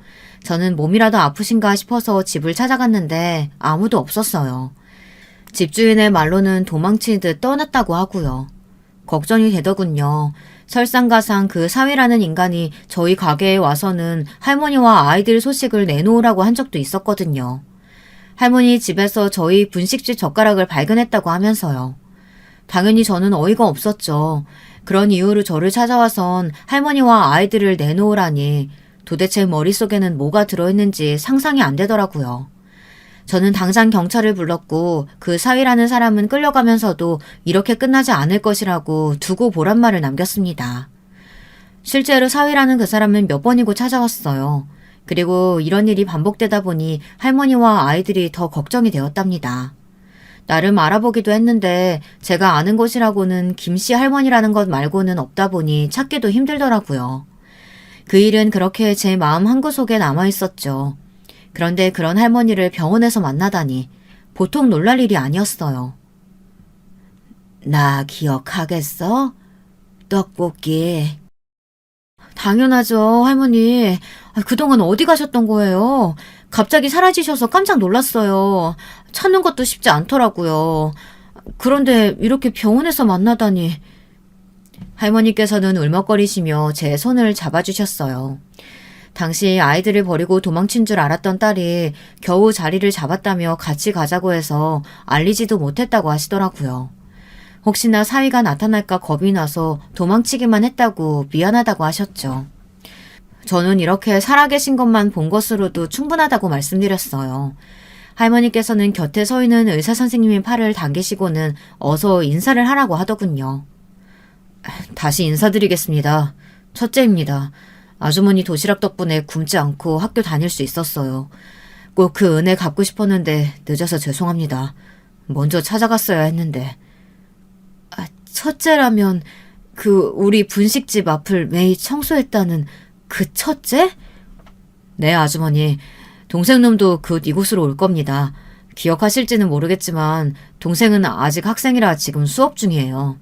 S1: 저는 몸이라도 아프신가 싶어서 집을 찾아갔는데 아무도 없었어요. 집주인의 말로는 도망치듯 떠났다고 하고요. 걱정이 되더군요. 설상가상 그 사위라는 인간이 저희 가게에 와서는 할머니와 아이들 소식을 내놓으라고 한 적도 있었거든요. 할머니 집에서 저희 분식집 젓가락을 발견했다고 하면서요. 당연히 저는 어이가 없었죠. 그런 이유로 저를 찾아와선 할머니와 아이들을 내놓으라니 도대체 머릿속에는 뭐가 들어있는지 상상이 안 되더라고요. 저는 당장 경찰을 불렀고 그 사위라는 사람은 끌려가면서도 이렇게 끝나지 않을 것이라고 두고 보란 말을 남겼습니다. 실제로 사위라는 그 사람은 몇 번이고 찾아왔어요. 그리고 이런 일이 반복되다 보니 할머니와 아이들이 더 걱정이 되었답니다. 나름 알아보기도 했는데 제가 아는 곳이라고는 김씨 할머니라는 것 말고는 없다 보니 찾기도 힘들더라고요. 그 일은 그렇게 제 마음 한구석에 남아있었죠. 그런데 그런 할머니를 병원에서 만나다니 보통 놀랄 일이 아니었어요. 나 기억하겠어? 떡볶이. 당연하죠, 할머니. 그동안 어디 가셨던 거예요? 갑자기 사라지셔서 깜짝 놀랐어요. 찾는 것도 쉽지 않더라고요. 그런데 이렇게 병원에서 만나다니. 할머니께서는 울먹거리시며 제 손을 잡아주셨어요. 당시 아이들을 버리고 도망친 줄 알았던 딸이 겨우 자리를 잡았다며 같이 가자고 해서 알리지도 못했다고 하시더라고요. 혹시나 사위가 나타날까 겁이 나서 도망치기만 했다고 미안하다고 하셨죠. 저는 이렇게 살아계신 것만 본 것으로도 충분하다고 말씀드렸어요. 할머니께서는 곁에 서 있는 의사 선생님의 팔을 당기시고는 어서 인사를 하라고 하더군요. 다시 인사드리겠습니다. 첫째입니다. 아주머니 도시락 덕분에 굶지 않고 학교 다닐 수 있었어요. 꼭 그 은혜 갚고 싶었는데 늦어서 죄송합니다. 먼저 찾아갔어야 했는데. 첫째라면 우리 분식집 앞을 매일 청소했다는 그 첫째? 네, 아주머니. 동생놈도 곧 이곳으로 올 겁니다. 기억하실지는 모르겠지만 동생은 아직 학생이라 지금 수업 중이에요.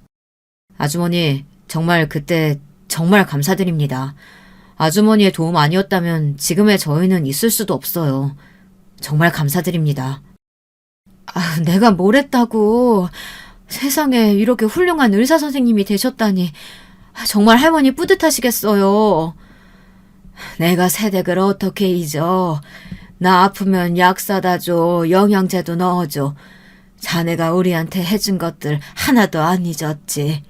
S1: 아주머니, 정말 그때 정말 감사드립니다. 아주머니의 도움 아니었다면 지금의 저희는 있을 수도 없어요. 정말 감사드립니다. 내가 뭘 했다고. 세상에 이렇게 훌륭한 의사 선생님이 되셨다니. 정말 할머니 뿌듯하시겠어요. 내가 새댁을 어떻게 잊어. 나 아프면 약 사다 줘. 영양제도 넣어줘. 자네가 우리한테 해준 것들 하나도 안 잊었지.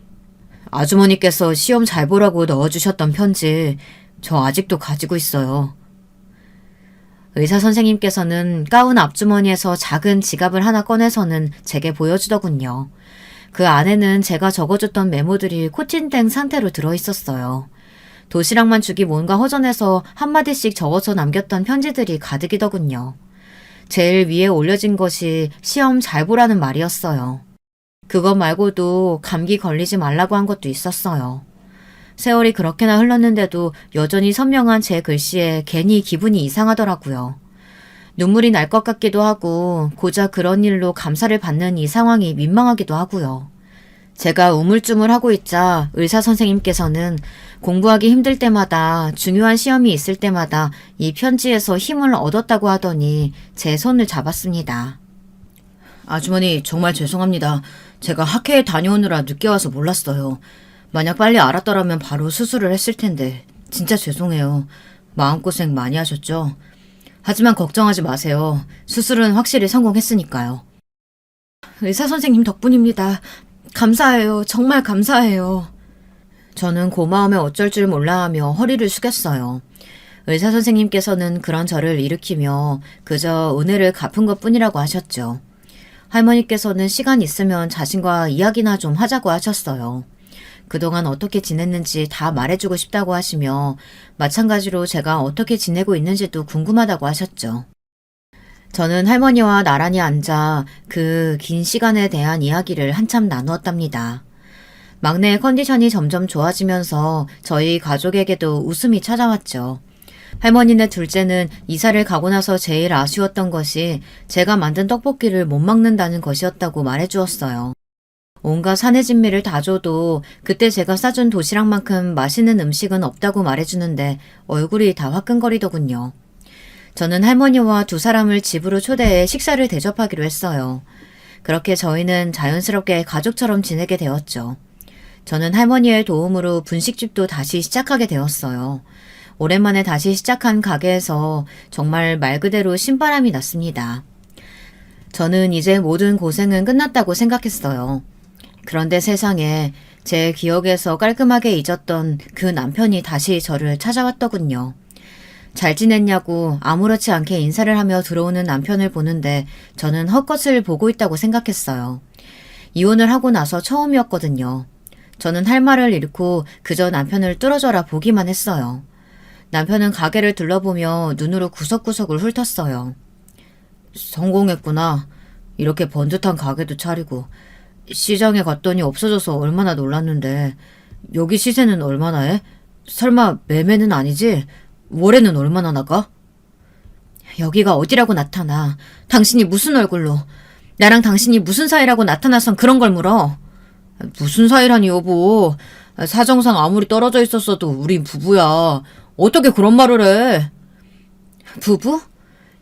S1: 아주머니께서 시험 잘 보라고 넣어주셨던 편지 저 아직도 가지고 있어요. 의사 선생님께서는 가운 앞주머니에서 작은 지갑을 하나 꺼내서는 제게 보여주더군요. 그 안에는 제가 적어줬던 메모들이 코팅된 상태로 들어있었어요. 도시락만 주기 뭔가 허전해서 한마디씩 적어서 남겼던 편지들이 가득이더군요. 제일 위에 올려진 것이 시험 잘 보라는 말이었어요. 그것 말고도 감기 걸리지 말라고 한 것도 있었어요. 세월이 그렇게나 흘렀는데도 여전히 선명한 제 글씨에 괜히 기분이 이상하더라고요. 눈물이 날 것 같기도 하고 고작 그런 일로 감사를 받는 이 상황이 민망하기도 하고요. 제가 우물쭈물하고 있자 의사 선생님께서는 공부하기 힘들 때마다 중요한 시험이 있을 때마다 이 편지에서 힘을 얻었다고 하더니 제 손을 잡았습니다. 아주머니 정말 죄송합니다. 제가 학회에 다녀오느라 늦게 와서 몰랐어요. 만약 빨리 알았더라면 바로 수술을 했을 텐데 진짜 죄송해요. 마음고생 많이 하셨죠? 하지만 걱정하지 마세요. 수술은 확실히 성공했으니까요. 의사 선생님 덕분입니다. 감사해요. 정말 감사해요. 저는 고마움에 어쩔 줄 몰라하며 허리를 숙였어요. 의사 선생님께서는 그런 저를 일으키며 그저 은혜를 갚은 것뿐이라고 하셨죠. 할머니께서는 시간 있으면 자신과 이야기나 좀 하자고 하셨어요. 그동안 어떻게 지냈는지 다 말해주고 싶다고 하시며 마찬가지로 제가 어떻게 지내고 있는지도 궁금하다고 하셨죠. 저는 할머니와 나란히 앉아 그 긴 시간에 대한 이야기를 한참 나누었답니다. 막내의 컨디션이 점점 좋아지면서 저희 가족에게도 웃음이 찾아왔죠. 할머니네 둘째는 이사를 가고 나서 제일 아쉬웠던 것이 제가 만든 떡볶이를 못 먹는다는 것이었다고 말해주었어요. 온갖 사내진미를 다 줘도 그때 제가 싸준 도시락만큼 맛있는 음식은 없다고 말해주는데 얼굴이 다 화끈거리더군요. 저는 할머니와 두 사람을 집으로 초대해 식사를 대접하기로 했어요. 그렇게 저희는 자연스럽게 가족처럼 지내게 되었죠. 저는 할머니의 도움으로 분식집도 다시 시작하게 되었어요. 오랜만에 다시 시작한 가게에서 정말 말 그대로 신바람이 났습니다. 저는 이제 모든 고생은 끝났다고 생각했어요. 그런데 세상에 제 기억에서 깔끔하게 잊었던 그 남편이 다시 저를 찾아왔더군요. 잘 지냈냐고 아무렇지 않게 인사를 하며 들어오는 남편을 보는데 저는 헛것을 보고 있다고 생각했어요. 이혼을 하고 나서 처음이었거든요. 저는 할 말을 잃고 그저 남편을 뚫어져라 보기만 했어요. 남편은 가게를 둘러보며 눈으로 구석구석을 훑었어요. 성공했구나. 이렇게 번듯한 가게도 차리고. 시장에 갔더니 없어져서 얼마나 놀랐는데 여기 시세는 얼마나 해? 설마 매매는 아니지? 월에는 얼마나 나가? 여기가 어디라고 나타나. 당신이 무슨 얼굴로. 나랑 당신이 무슨 사이라고 나타나선 그런 걸 물어. 무슨 사이라니 여보. 사정상 아무리 떨어져 있었어도 우린 부부야. 어떻게 그런 말을 해? 부부?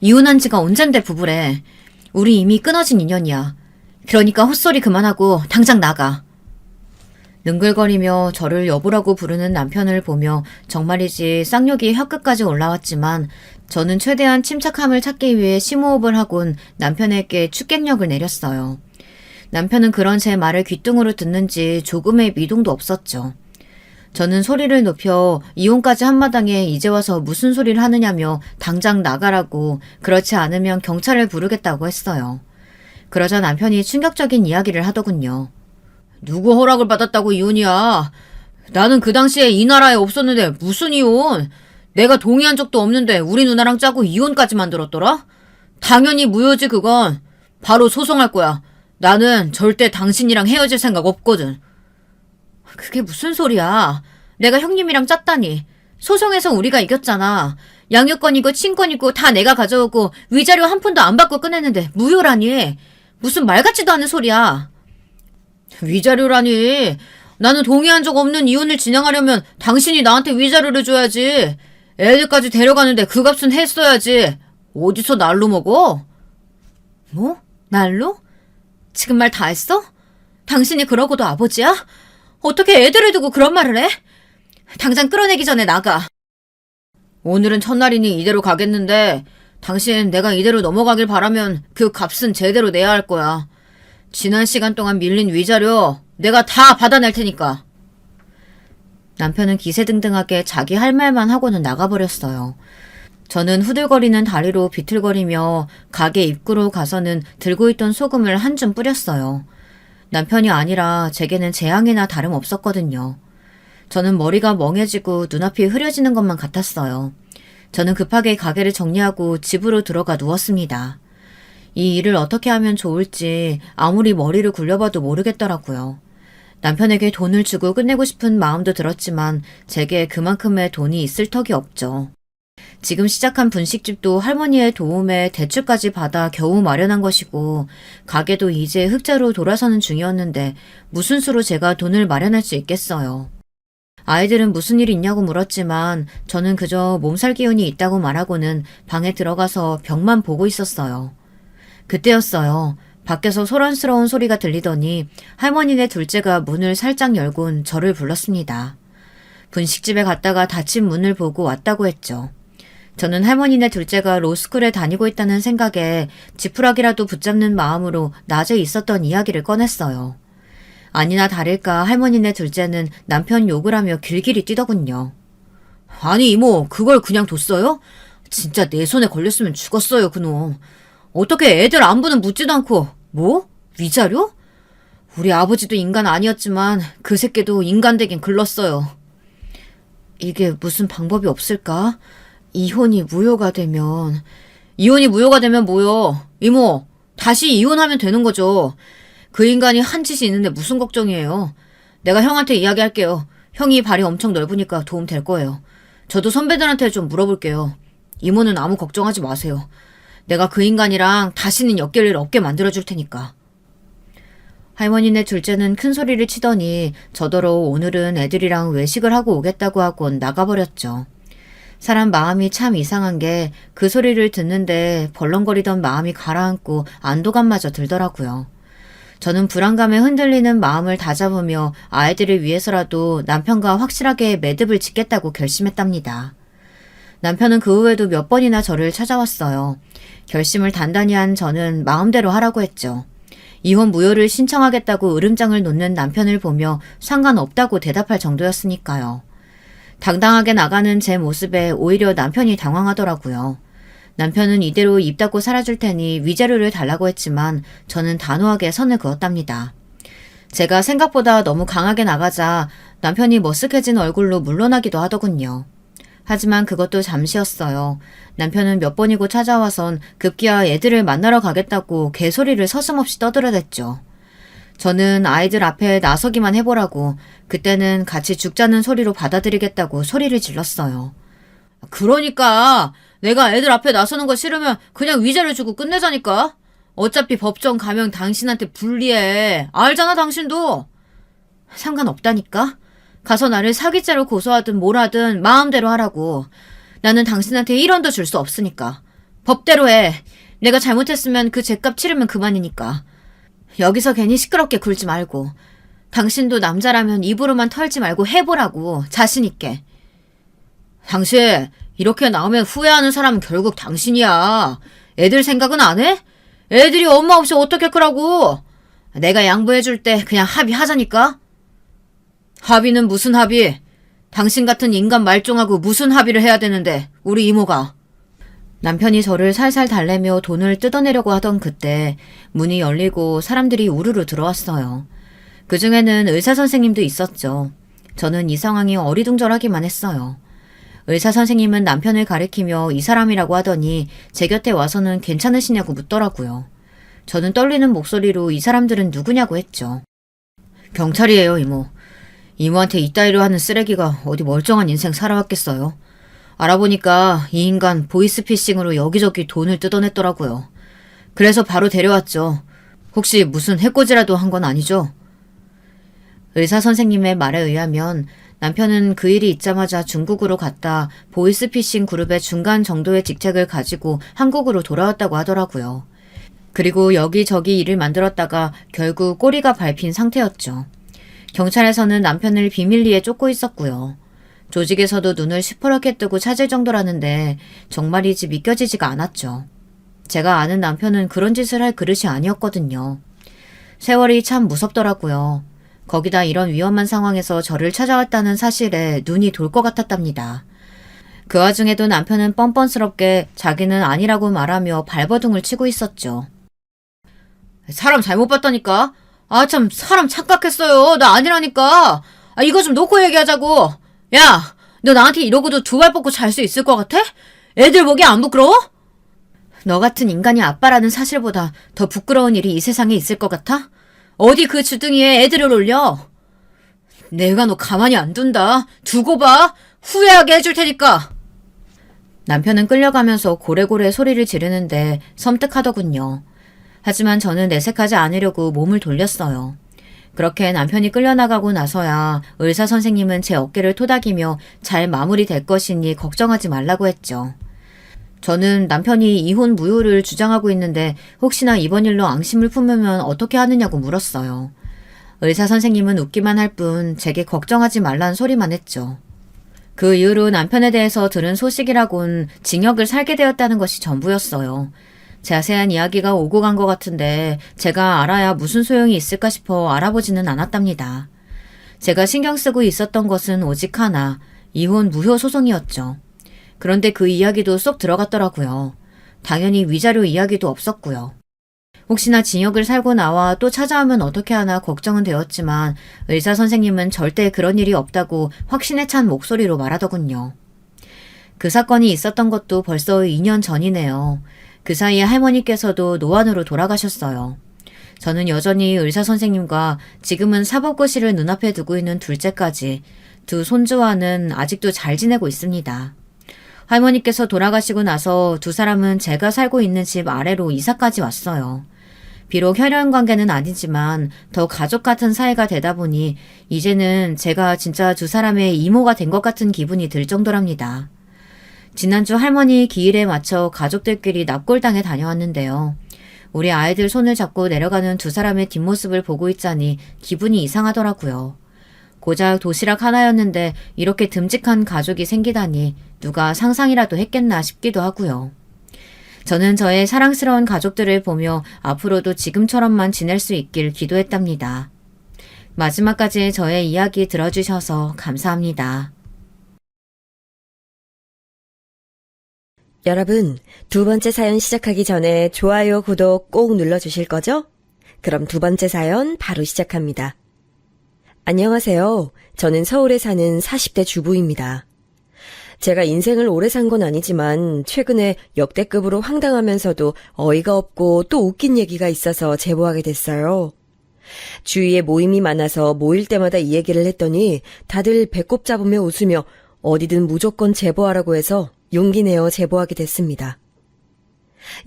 S1: 이혼한 지가 언젠데 부부래. 우리 이미 끊어진 인연이야. 그러니까 헛소리 그만하고 당장 나가. 능글거리며 저를 여보라고 부르는 남편을 보며 정말이지 쌍욕이 혀끝까지 올라왔지만 저는 최대한 침착함을 찾기 위해 심호흡을 하곤 남편에게 축객력을 내렸어요. 남편은 그런 제 말을 귓등으로 듣는지 조금의 미동도 없었죠. 저는 소리를 높여 이혼까지 한마당에 이제 와서 무슨 소리를 하느냐며 당장 나가라고, 그렇지 않으면 경찰을 부르겠다고 했어요. 그러자 남편이 충격적인 이야기를 하더군요. 누구 허락을 받았다고 이혼이야? 나는 그 당시에 이 나라에 없었는데 무슨 이혼? 내가 동의한 적도 없는데 우리 누나랑 짜고 이혼까지 만들었더라? 당연히 무효지 그건. 바로 소송할 거야. 나는 절대 당신이랑 헤어질 생각 없거든. 그게 무슨 소리야. 내가 형님이랑 짰다니. 소송에서 우리가 이겼잖아. 양육권이고 친권이고 다 내가 가져오고 위자료 한 푼도 안 받고 끝냈는데 무효라니. 무슨 말 같지도 않은 소리야. 위자료라니. 나는 동의한 적 없는 이혼을 진행하려면 당신이 나한테 위자료를 줘야지. 애들까지 데려가는데 그 값은 했어야지. 어디서 날로 먹어? 뭐? 날로? 지금 말 다 했어? 당신이 그러고도 아버지야? 어떻게 애들을 두고 그런 말을 해? 당장 끌어내기 전에 나가. 오늘은 첫날이니 이대로 가겠는데 당신 내가 이대로 넘어가길 바라면 그 값은 제대로 내야 할 거야. 지난 시간 동안 밀린 위자료 내가 다 받아낼 테니까. 남편은 기세등등하게 자기 할 말만 하고는 나가버렸어요. 저는 후들거리는 다리로 비틀거리며 가게 입구로 가서는 들고 있던 소금을 한 줌 뿌렸어요. 남편이 아니라 제게는 재앙이나 다름없었거든요. 저는 머리가 멍해지고 눈앞이 흐려지는 것만 같았어요. 저는 급하게 가게를 정리하고 집으로 들어가 누웠습니다. 이 일을 어떻게 하면 좋을지 아무리 머리를 굴려봐도 모르겠더라고요. 남편에게 돈을 주고 끝내고 싶은 마음도 들었지만 제게 그만큼의 돈이 있을 턱이 없죠. 지금 시작한 분식집도 할머니의 도움에 대출까지 받아 겨우 마련한 것이고 가게도 이제 흑자로 돌아서는 중이었는데 무슨 수로 제가 돈을 마련할 수 있겠어요. 아이들은 무슨 일이 있냐고 물었지만 저는 그저 몸살 기운이 있다고 말하고는 방에 들어가서 벽만 보고 있었어요. 그때였어요. 밖에서 소란스러운 소리가 들리더니 할머니네 둘째가 문을 살짝 열곤 저를 불렀습니다. 분식집에 갔다가 닫힌 문을 보고 왔다고 했죠. 저는 할머니네 둘째가 로스쿨에 다니고 있다는 생각에 지푸라기라도 붙잡는 마음으로 낮에 있었던 이야기를 꺼냈어요. 아니나 다를까 할머니네 둘째는 남편 욕을 하며 길길이 뛰더군요. 아니 이모, 그걸 그냥 뒀어요? 진짜 내 손에 걸렸으면 죽었어요, 그놈. 어떻게 애들 안부는 묻지도 않고. 뭐? 위자료? 우리 아버지도 인간 아니었지만 그 새끼도 인간 되긴 글렀어요. 이게 무슨 방법이 없을까? 이혼이 무효가 되면 뭐요? 이모, 다시 이혼하면 되는 거죠. 그 인간이 한 짓이 있는데 무슨 걱정이에요. 내가 형한테 이야기할게요. 형이 발이 엄청 넓으니까 도움 될 거예요. 저도 선배들한테 좀 물어볼게요. 이모는 아무 걱정하지 마세요. 내가 그 인간이랑 다시는 엮일 일 없게 만들어줄 테니까. 할머니네 둘째는 큰 소리를 치더니 저더러 오늘은 애들이랑 외식을 하고 오겠다고 하곤 나가버렸죠. 사람 마음이 참 이상한 게 그 소리를 듣는데 벌렁거리던 마음이 가라앉고 안도감마저 들더라고요. 저는 불안감에 흔들리는 마음을 다잡으며 아이들을 위해서라도 남편과 확실하게 매듭을 짓겠다고 결심했답니다. 남편은 그 후에도 몇 번이나 저를 찾아왔어요. 결심을 단단히 한 저는 마음대로 하라고 했죠. 이혼 무효를 신청하겠다고 으름장을 놓는 남편을 보며 상관없다고 대답할 정도였으니까요. 당당하게 나가는 제 모습에 오히려 남편이 당황하더라고요. 남편은 이대로 입 닫고 살아줄 테니 위자료를 달라고 했지만 저는 단호하게 선을 그었답니다. 제가 생각보다 너무 강하게 나가자 남편이 머쓱해진 얼굴로 물러나기도 하더군요. 하지만 그것도 잠시였어요. 남편은 몇 번이고 찾아와선 급기야 애들을 만나러 가겠다고 개소리를 서슴없이 떠들어댔죠. 저는 아이들 앞에 나서기만 해보라고 그때는 같이 죽자는 소리로 받아들이겠다고 소리를 질렀어요. 그러니까 내가 애들 앞에 나서는 거 싫으면 그냥 위자료 주고 끝내자니까. 어차피 법정 가면 당신한테 불리해. 알잖아 당신도. 상관없다니까. 가서 나를 사기죄로 고소하든 뭘 하든 마음대로 하라고. 나는 당신한테 1원도 줄 수 없으니까. 법대로 해. 내가 잘못했으면 그 죗값 치르면 그만이니까. 여기서 괜히 시끄럽게 굴지 말고. 당신도 남자라면 입으로만 털지 말고 해보라고. 자신 있게. 당신 이렇게 나오면 후회하는 사람은 결국 당신이야. 애들 생각은 안 해? 애들이 엄마 없이 어떻게 크라고. 내가 양보해줄 때 그냥 합의하자니까. 합의는 무슨 합의? 당신 같은 인간 말종하고 무슨 합의를 해야 되는데 우리 이모가. 남편이 저를 살살 달래며 돈을 뜯어내려고 하던 그때 문이 열리고 사람들이 우르르 들어왔어요. 그중에는 의사 선생님도 있었죠. 저는 이 상황이 어리둥절하기만 했어요. 의사 선생님은 남편을 가리키며 이 사람이라고 하더니 제 곁에 와서는 괜찮으시냐고 묻더라고요. 저는 떨리는 목소리로 이 사람들은 누구냐고 했죠. 경찰이에요, 이모. 이모한테 이따위로 하는 쓰레기가 어디 멀쩡한 인생 살아왔겠어요. 알아보니까 이 인간 보이스피싱으로 여기저기 돈을 뜯어냈더라고요. 그래서 바로 데려왔죠. 혹시 무슨 해코지라도 한 건 아니죠? 의사 선생님의 말에 의하면 남편은 그 일이 있자마자 중국으로 갔다 보이스피싱 그룹의 중간 정도의 직책을 가지고 한국으로 돌아왔다고 하더라고요. 그리고 여기저기 일을 만들었다가 결국 꼬리가 밟힌 상태였죠. 경찰에서는 남편을 비밀리에 쫓고 있었고요. 조직에서도 눈을 시퍼렇게 뜨고 찾을 정도라는데 정말이지 믿겨지지가 않았죠. 제가 아는 남편은 그런 짓을 할 그릇이 아니었거든요. 세월이 참 무섭더라고요. 거기다 이런 위험한 상황에서 저를 찾아왔다는 사실에 눈이 돌 것 같았답니다. 그 와중에도 남편은 뻔뻔스럽게 자기는 아니라고 말하며 발버둥을 치고 있었죠. 사람 잘못 봤다니까? 아 참 사람 착각했어요. 나 아니라니까. 이거 좀 놓고 얘기하자고. 야, 너 나한테 이러고도 두 발 뻗고 잘 수 있을 것 같아? 애들 보기 안 부끄러워? 너 같은 인간이 아빠라는 사실보다 더 부끄러운 일이 이 세상에 있을 것 같아? 어디 그 주둥이에 애들을 올려? 내가 너 가만히 안 둔다. 두고 봐. 후회하게 해줄 테니까. 남편은 끌려가면서 고래고래 소리를 지르는데 섬뜩하더군요. 하지만 저는 내색하지 않으려고 몸을 돌렸어요. 그렇게 남편이 끌려나가고 나서야 의사 선생님은 제 어깨를 토닥이며 잘 마무리될 것이니 걱정하지 말라고 했죠. 저는 남편이 이혼 무효를 주장하고 있는데 혹시나 이번 일로 앙심을 품으면 어떻게 하느냐고 물었어요. 의사 선생님은 웃기만 할 뿐 제게 걱정하지 말란 소리만 했죠. 그 이후로 남편에 대해서 들은 소식이라곤 징역을 살게 되었다는 것이 전부였어요. 자세한 이야기가 오고 간 것 같은데 제가 알아야 무슨 소용이 있을까 싶어 알아보지는 않았답니다. 제가 신경 쓰고 있었던 것은 오직 하나, 이혼 무효 소송이었죠. 그런데 그 이야기도 쏙 들어갔더라고요. 당연히 위자료 이야기도 없었고요. 혹시나 징역을 살고 나와 또 찾아오면 어떻게 하나 걱정은 되었지만 의사 선생님은 절대 그런 일이 없다고 확신에 찬 목소리로 말하더군요. 그 사건이 있었던 것도 벌써 2년 전이네요. 그 사이에 할머니께서도 노안으로 돌아가셨어요. 저는 여전히 의사 선생님과 지금은 사법고시를 눈앞에 두고 있는 둘째까지 두 손주와는 아직도 잘 지내고 있습니다. 할머니께서 돌아가시고 나서 두 사람은 제가 살고 있는 집 아래로 이사까지 왔어요. 비록 혈연 관계는 아니지만 더 가족 같은 사이가 되다 보니 이제는 제가 진짜 두 사람의 이모가 된 것 같은 기분이 들 정도랍니다. 지난주 할머니 기일에 맞춰 가족들끼리 납골당에 다녀왔는데요. 우리 아이들 손을 잡고 내려가는 두 사람의 뒷모습을 보고 있자니 기분이 이상하더라고요. 고작 도시락 하나였는데 이렇게 듬직한 가족이 생기다니 누가 상상이라도 했겠나 싶기도 하고요. 저는 저의 사랑스러운 가족들을 보며 앞으로도 지금처럼만 지낼 수 있길 기도했답니다. 마지막까지 저의 이야기 들어주셔서 감사합니다.
S2: 여러분, 두 번째 사연 시작하기 전에 좋아요, 구독 꼭 눌러주실 거죠? 그럼 두 번째 사연 바로 시작합니다. 안녕하세요. 저는 서울에 사는 40대 주부입니다. 제가 인생을 오래 산 건 아니지만 최근에 역대급으로 황당하면서도 어이가 없고 또 웃긴 얘기가 있어서 제보하게 됐어요. 주위에 모임이 많아서 모일 때마다 이 얘기를 했더니 다들 배꼽 잡으며 웃으며 어디든 무조건 제보하라고 해서 용기 내어 제보하게 됐습니다.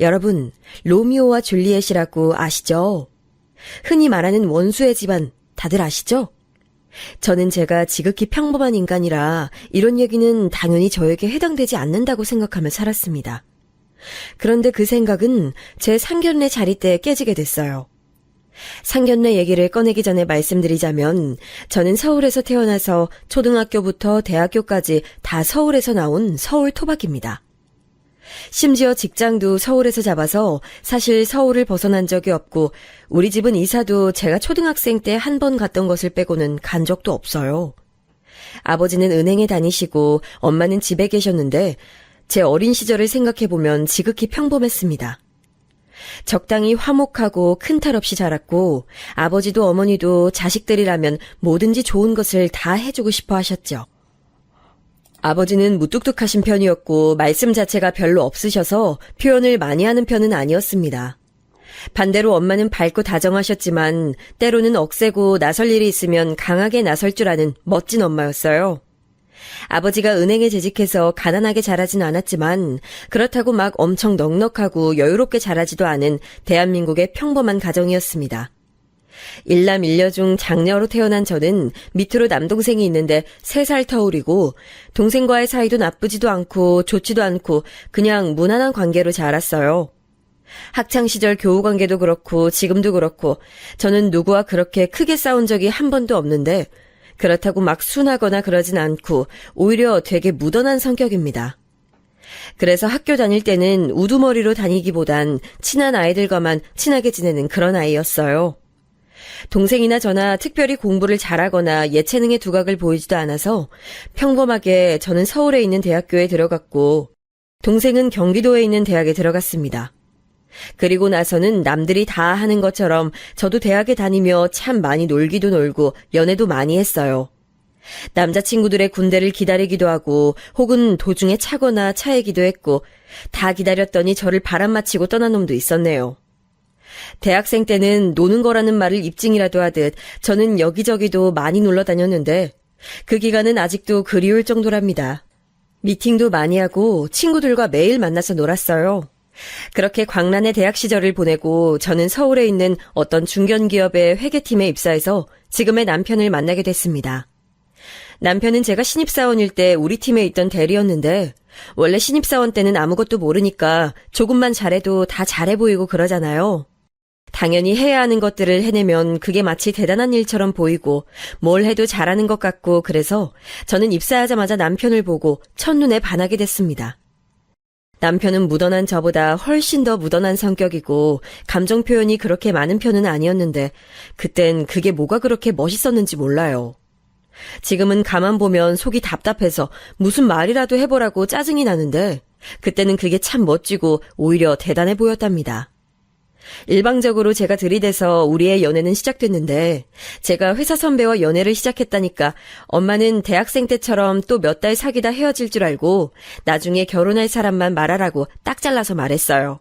S2: 여러분, 로미오와 줄리엣이라고 아시죠? 흔히 말하는 원수의 집안 다들 아시죠? 저는 제가 지극히 평범한 인간이라 이런 얘기는 당연히 저에게 해당되지 않는다고 생각하며 살았습니다. 그런데 그 생각은 제 상견례 자리 때 깨지게 됐어요. 상견례 얘기를 꺼내기 전에 말씀드리자면 저는 서울에서 태어나서 초등학교부터 대학교까지 다 서울에서 나온 서울 토박입니다. 심지어 직장도 서울에서 잡아서 사실 서울을 벗어난 적이 없고 우리 집은 이사도 제가 초등학생 때 한 번 갔던 것을 빼고는 간 적도 없어요. 아버지는 은행에 다니시고 엄마는 집에 계셨는데 제 어린 시절을 생각해보면 지극히 평범했습니다. 적당히 화목하고 큰 탈 없이 자랐고 아버지도 어머니도 자식들이라면 뭐든지 좋은 것을 다 해주고 싶어 하셨죠. 아버지는 무뚝뚝하신 편이었고 말씀 자체가 별로 없으셔서 표현을 많이 하는 편은 아니었습니다. 반대로 엄마는 밝고 다정하셨지만 때로는 억세고 나설 일이 있으면 강하게 나설 줄 아는 멋진 엄마였어요. 아버지가 은행에 재직해서 가난하게 자라진 않았지만 그렇다고 막 엄청 넉넉하고 여유롭게 자라지도 않은 대한민국의 평범한 가정이었습니다. 일남 일녀 중 장녀로 태어난 저는 밑으로 남동생이 있는데 3살 터울이고 동생과의 사이도 나쁘지도 않고 좋지도 않고 그냥 무난한 관계로 자랐어요. 학창시절 교우관계도 그렇고 지금도 그렇고 저는 누구와 그렇게 크게 싸운 적이 한 번도 없는데 그렇다고 막 순하거나 그러진 않고 오히려 되게 무던한 성격입니다. 그래서 학교 다닐 때는 우두머리로 다니기보단 친한 아이들과만 친하게 지내는 그런 아이였어요. 동생이나 저나 특별히 공부를 잘하거나 예체능의 두각을 보이지도 않아서 평범하게 저는 서울에 있는 대학교에 들어갔고 동생은 경기도에 있는 대학에 들어갔습니다. 그리고 나서는 남들이 다 하는 것처럼 저도 대학에 다니며 참 많이 놀기도 놀고 연애도 많이 했어요. 남자친구들의 군대를 기다리기도 하고 혹은 도중에 차거나 차이기도 했고 다 기다렸더니 저를 바람맞히고 떠난 놈도 있었네요. 대학생 때는 노는 거라는 말을 입증이라도 하듯 저는 여기저기도 많이 놀러 다녔는데 그 기간은 아직도 그리울 정도랍니다. 미팅도 많이 하고 친구들과 매일 만나서 놀았어요. 그렇게 광란의 대학 시절을 보내고 저는 서울에 있는 어떤 중견기업의 회계팀에 입사해서 지금의 남편을 만나게 됐습니다. 남편은 제가 신입사원일 때 우리 팀에 있던 대리였는데 원래 신입사원 때는 아무것도 모르니까 조금만 잘해도 다 잘해 보이고 그러잖아요. 당연히 해야 하는 것들을 해내면 그게 마치 대단한 일처럼 보이고 뭘 해도 잘하는 것 같고 그래서 저는 입사하자마자 남편을 보고 첫눈에 반하게 됐습니다. 남편은 묻어난 저보다 훨씬 더 묻어난 성격이고 감정 표현이 그렇게 많은 편은 아니었는데 그땐 그게 뭐가 그렇게 멋있었는지 몰라요. 지금은 가만 보면 속이 답답해서 무슨 말이라도 해보라고 짜증이 나는데 그때는 그게 참 멋지고 오히려 대단해 보였답니다. 일방적으로 제가 들이대서 우리의 연애는 시작됐는데 제가 회사 선배와 연애를 시작했다니까 엄마는 대학생 때처럼 또 몇 달 사귀다 헤어질 줄 알고 나중에 결혼할 사람만 말하라고 딱 잘라서 말했어요.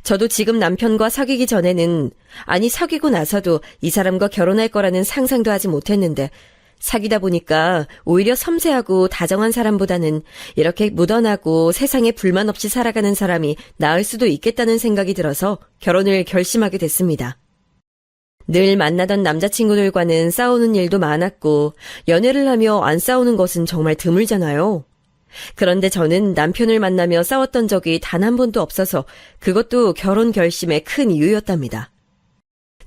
S2: 저도 지금 남편과 사귀기 전에는 아니 사귀고 나서도 이 사람과 결혼할 거라는 상상도 하지 못했는데 사귀다 보니까 오히려 섬세하고 다정한 사람보다는 이렇게 묻어나고 세상에 불만 없이 살아가는 사람이 나을 수도 있겠다는 생각이 들어서 결혼을 결심하게 됐습니다. 늘 만나던 남자친구들과는 싸우는 일도 많았고 연애를 하며 안 싸우는 것은 정말 드물잖아요. 그런데 저는 남편을 만나며 싸웠던 적이 단 한 번도 없어서 그것도 결혼 결심의 큰 이유였답니다.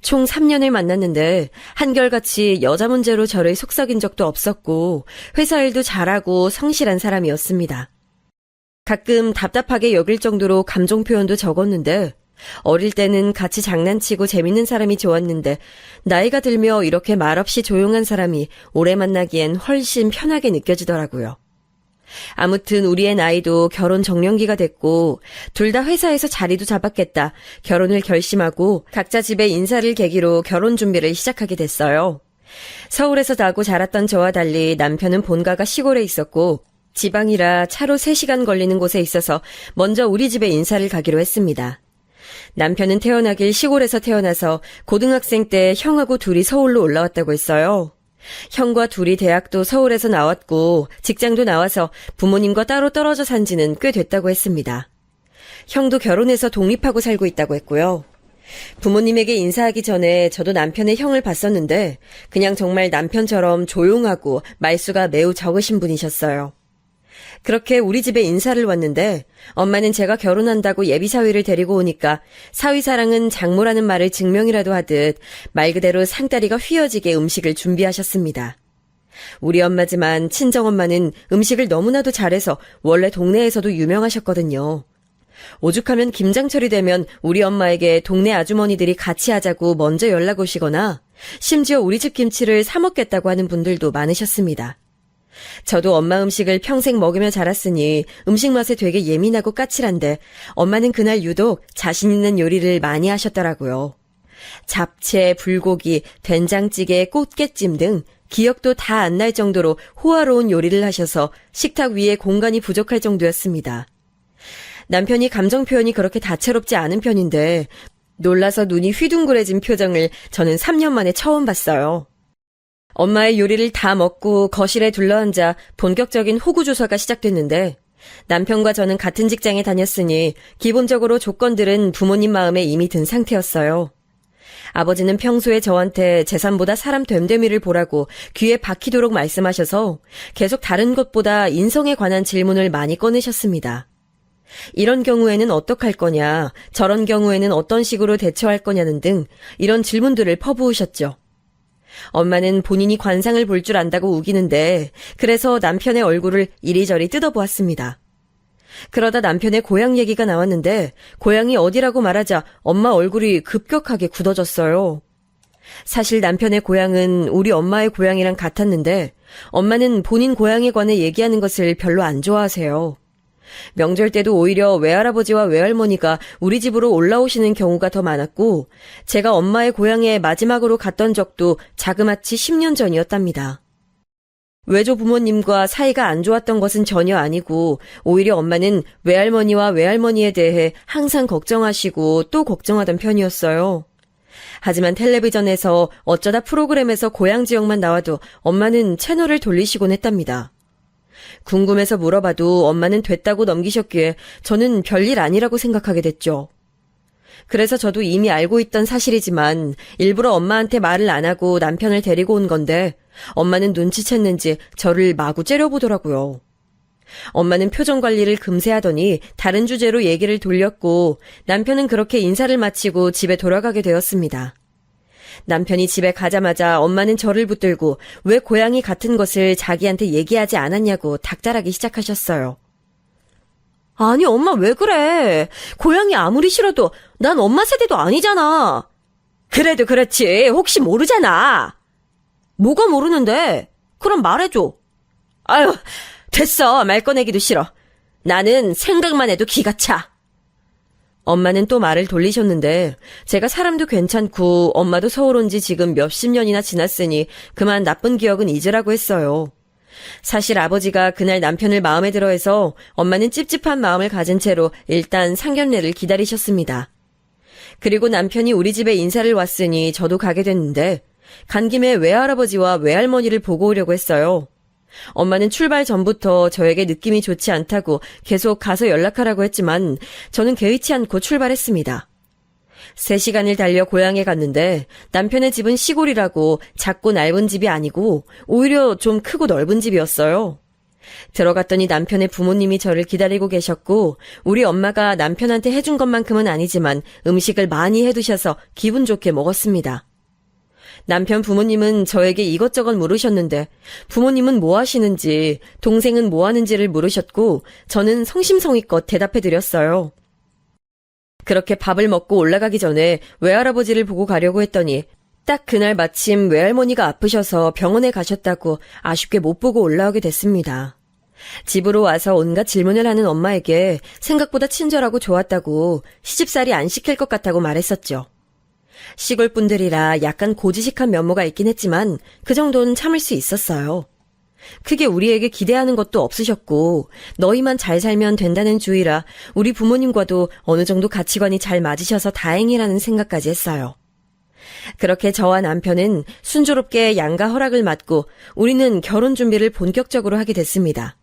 S2: 총 3년을 만났는데 한결같이 여자 문제로 저를 속삭인 적도 없었고 회사 일도 잘하고 성실한 사람이었습니다. 가끔 답답하게 여길 정도로 감정 표현도 적었는데 어릴 때는 같이 장난치고 재밌는 사람이 좋았는데 나이가 들며 이렇게 말없이 조용한 사람이 오래 만나기엔 훨씬 편하게 느껴지더라고요. 아무튼 우리의 나이도 결혼 정년기가 됐고 둘 다 회사에서 자리도 잡았겠다. 결혼을 결심하고 각자 집에 인사를 계기로 결혼 준비를 시작하게 됐어요. 서울에서 나고 자랐던 저와 달리 남편은 본가가 시골에 있었고 지방이라 차로 3시간 걸리는 곳에 있어서 먼저 우리 집에 인사를 가기로 했습니다. 남편은 태어나길 시골에서 태어나서 고등학생 때 형하고 둘이 서울로 올라왔다고 했어요. 형과 둘이 대학도 서울에서 나왔고 직장도 나와서 부모님과 따로 떨어져 산 지는 꽤 됐다고 했습니다. 형도 결혼해서 독립하고 살고 있다고 했고요. 부모님에게 인사하기 전에 저도 남편의 형을 봤었는데 그냥 정말 남편처럼 조용하고 말수가 매우 적으신 분이셨어요. 그렇게 우리 집에 인사를 왔는데 엄마는 제가 결혼한다고 예비사위를 데리고 오니까 사위사랑은 장모라는 말을 증명이라도 하듯 말 그대로 상다리가 휘어지게 음식을 준비하셨습니다. 우리 엄마지만 친정엄마는 음식을 너무나도 잘해서 원래 동네에서도 유명하셨거든요. 오죽하면 김장철이 되면 우리 엄마에게 동네 아주머니들이 같이 하자고 먼저 연락 오시거나 심지어 우리 집 김치를 사 먹겠다고 하는 분들도 많으셨습니다. 저도 엄마 음식을 평생 먹으며 자랐으니 음식 맛에 되게 예민하고 까칠한데 엄마는 그날 유독 자신 있는 요리를 많이 하셨더라고요. 잡채, 불고기, 된장찌개, 꽃게찜 등 기억도 다 안 날 정도로 호화로운 요리를 하셔서 식탁 위에 공간이 부족할 정도였습니다. 남편이 감정 표현이 그렇게 다채롭지 않은 편인데 놀라서 눈이 휘둥그레진 표정을 저는 3년 만에 처음 봤어요. 엄마의 요리를 다 먹고 거실에 둘러앉아 본격적인 호구조사가 시작됐는데 남편과 저는 같은 직장에 다녔으니 기본적으로 조건들은 부모님 마음에 이미 든 상태였어요. 아버지는 평소에 저한테 재산보다 사람 됨됨이를 보라고 귀에 박히도록 말씀하셔서 계속 다른 것보다 인성에 관한 질문을 많이 꺼내셨습니다. 이런 경우에는 어떡할 거냐, 저런 경우에는 어떤 식으로 대처할 거냐는 등 이런 질문들을 퍼부으셨죠. 엄마는 본인이 관상을 볼 줄 안다고 우기는데 그래서 남편의 얼굴을 이리저리 뜯어보았습니다. 그러다 남편의 고향 얘기가 나왔는데 고향이 어디라고 말하자 엄마 얼굴이 급격하게 굳어졌어요. 사실 남편의 고향은 우리 엄마의 고향이랑 같았는데 엄마는 본인 고향에 관해 얘기하는 것을 별로 안 좋아하세요. 명절 때도 오히려 외할아버지와 외할머니가 우리 집으로 올라오시는 경우가 더 많았고 제가 엄마의 고향에 마지막으로 갔던 적도 자그마치 10년 전이었답니다. 외조 부모님과 사이가 안 좋았던 것은 전혀 아니고 오히려 엄마는 외할머니와 외할머니에 대해 항상 걱정하시고 또 걱정하던 편이었어요. 하지만 텔레비전에서 어쩌다 프로그램에서 고향 지역만 나와도 엄마는 채널을 돌리시곤 했답니다. 궁금해서 물어봐도 엄마는 됐다고 넘기셨기에 저는 별일 아니라고 생각하게 됐죠. 그래서 저도 이미 알고 있던 사실이지만 일부러 엄마한테 말을 안 하고 남편을 데리고 온 건데 엄마는 눈치챘는지 저를 마구 째려보더라고요. 엄마는 표정 관리를 금세 하더니 다른 주제로 얘기를 돌렸고 남편은 그렇게 인사를 마치고 집에 돌아가게 되었습니다. 남편이 집에 가자마자 엄마는 저를 붙들고 왜 고향이 같은 것을 자기한테 얘기하지 않았냐고 닥달하기 시작하셨어요. 아니, 엄마 왜 그래? 고향이 아무리 싫어도 난 엄마 세대도 아니잖아. 그래도 그렇지. 혹시 모르잖아. 뭐가 모르는데? 그럼 말해줘. 아유, 됐어. 말 꺼내기도 싫어. 나는 생각만 해도 기가 차. 엄마는 또 말을 돌리셨는데 제가 사람도 괜찮고 엄마도 서울 온 지 지금 몇십 년이나 지났으니 그만 나쁜 기억은 잊으라고 했어요. 사실 아버지가 그날 남편을 마음에 들어해서 엄마는 찝찝한 마음을 가진 채로 일단 상견례를 기다리셨습니다. 그리고 남편이 우리 집에 인사를 왔으니 저도 가게 됐는데 간 김에 외할아버지와 외할머니를 보고 오려고 했어요. 엄마는 출발 전부터 저에게 느낌이 좋지 않다고 계속 가서 연락하라고 했지만 저는 개의치 않고 출발했습니다. 3시간을 달려 고향에 갔는데 남편의 집은 시골이라고 작고 넓은 집이 아니고 오히려 좀 크고 넓은 집이었어요. 들어갔더니 남편의 부모님이 저를 기다리고 계셨고 우리 엄마가 남편한테 해준 것만큼은 아니지만 음식을 많이 해두셔서 기분 좋게 먹었습니다. 남편 부모님은 저에게 이것저것 물으셨는데 부모님은 뭐 하시는지 동생은 뭐 하는지를 물으셨고 저는 성심성의껏 대답해드렸어요. 그렇게 밥을 먹고 올라가기 전에 외할아버지를 보고 가려고 했더니 딱 그날 마침 외할머니가 아프셔서 병원에 가셨다고 아쉽게 못 보고 올라오게 됐습니다. 집으로 와서 온갖 질문을 하는 엄마에게 생각보다 친절하고 좋았다고 시집살이 안 시킬 것 같다고 말했었죠. 시골 분들이라 약간 고지식한 면모가 있긴 했지만 그 정도는 참을 수 있었어요. 크게 우리에게 기대하는 것도 없으셨고 너희만 잘 살면 된다는 주의라 우리 부모님과도 어느 정도 가치관이 잘 맞으셔서 다행이라는 생각까지 했어요. 그렇게 저와 남편은 순조롭게 양가 허락을 받고 우리는 결혼 준비를 본격적으로 하게 됐습니다.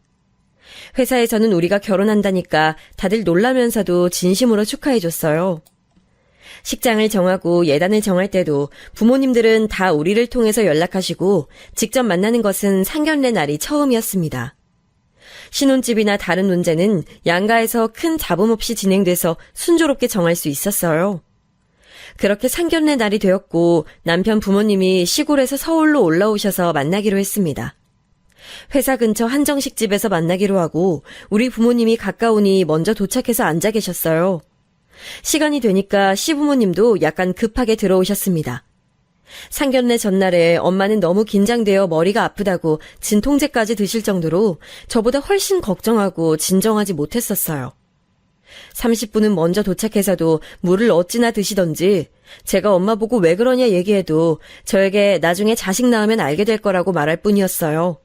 S2: 회사에서는 우리가 결혼한다니까 다들 놀라면서도 진심으로 축하해줬어요. 식장을 정하고 예단을 정할 때도 부모님들은 다 우리를 통해서 연락하시고 직접 만나는 것은 상견례 날이 처음이었습니다. 신혼집이나 다른 문제는 양가에서 큰 잡음 없이 진행돼서 순조롭게 정할 수 있었어요. 그렇게 상견례 날이 되었고 남편 부모님이 시골에서 서울로 올라오셔서 만나기로 했습니다. 회사 근처 한정식집에서 만나기로 하고 우리 부모님이 가까우니 먼저 도착해서 앉아 계셨어요. 시간이 되니까 시부모님도 약간 급하게 들어오셨습니다. 상견례 전날에 엄마는 너무 긴장되어 머리가 아프다고 진통제까지 드실 정도로 저보다 훨씬 걱정하고 진정하지 못했었어요. 30분은 먼저 도착해서도 물을 어찌나 드시던지 제가 엄마 보고 왜 그러냐 얘기해도 저에게 나중에 자식 낳으면 알게 될 거라고 말할 뿐이었어요.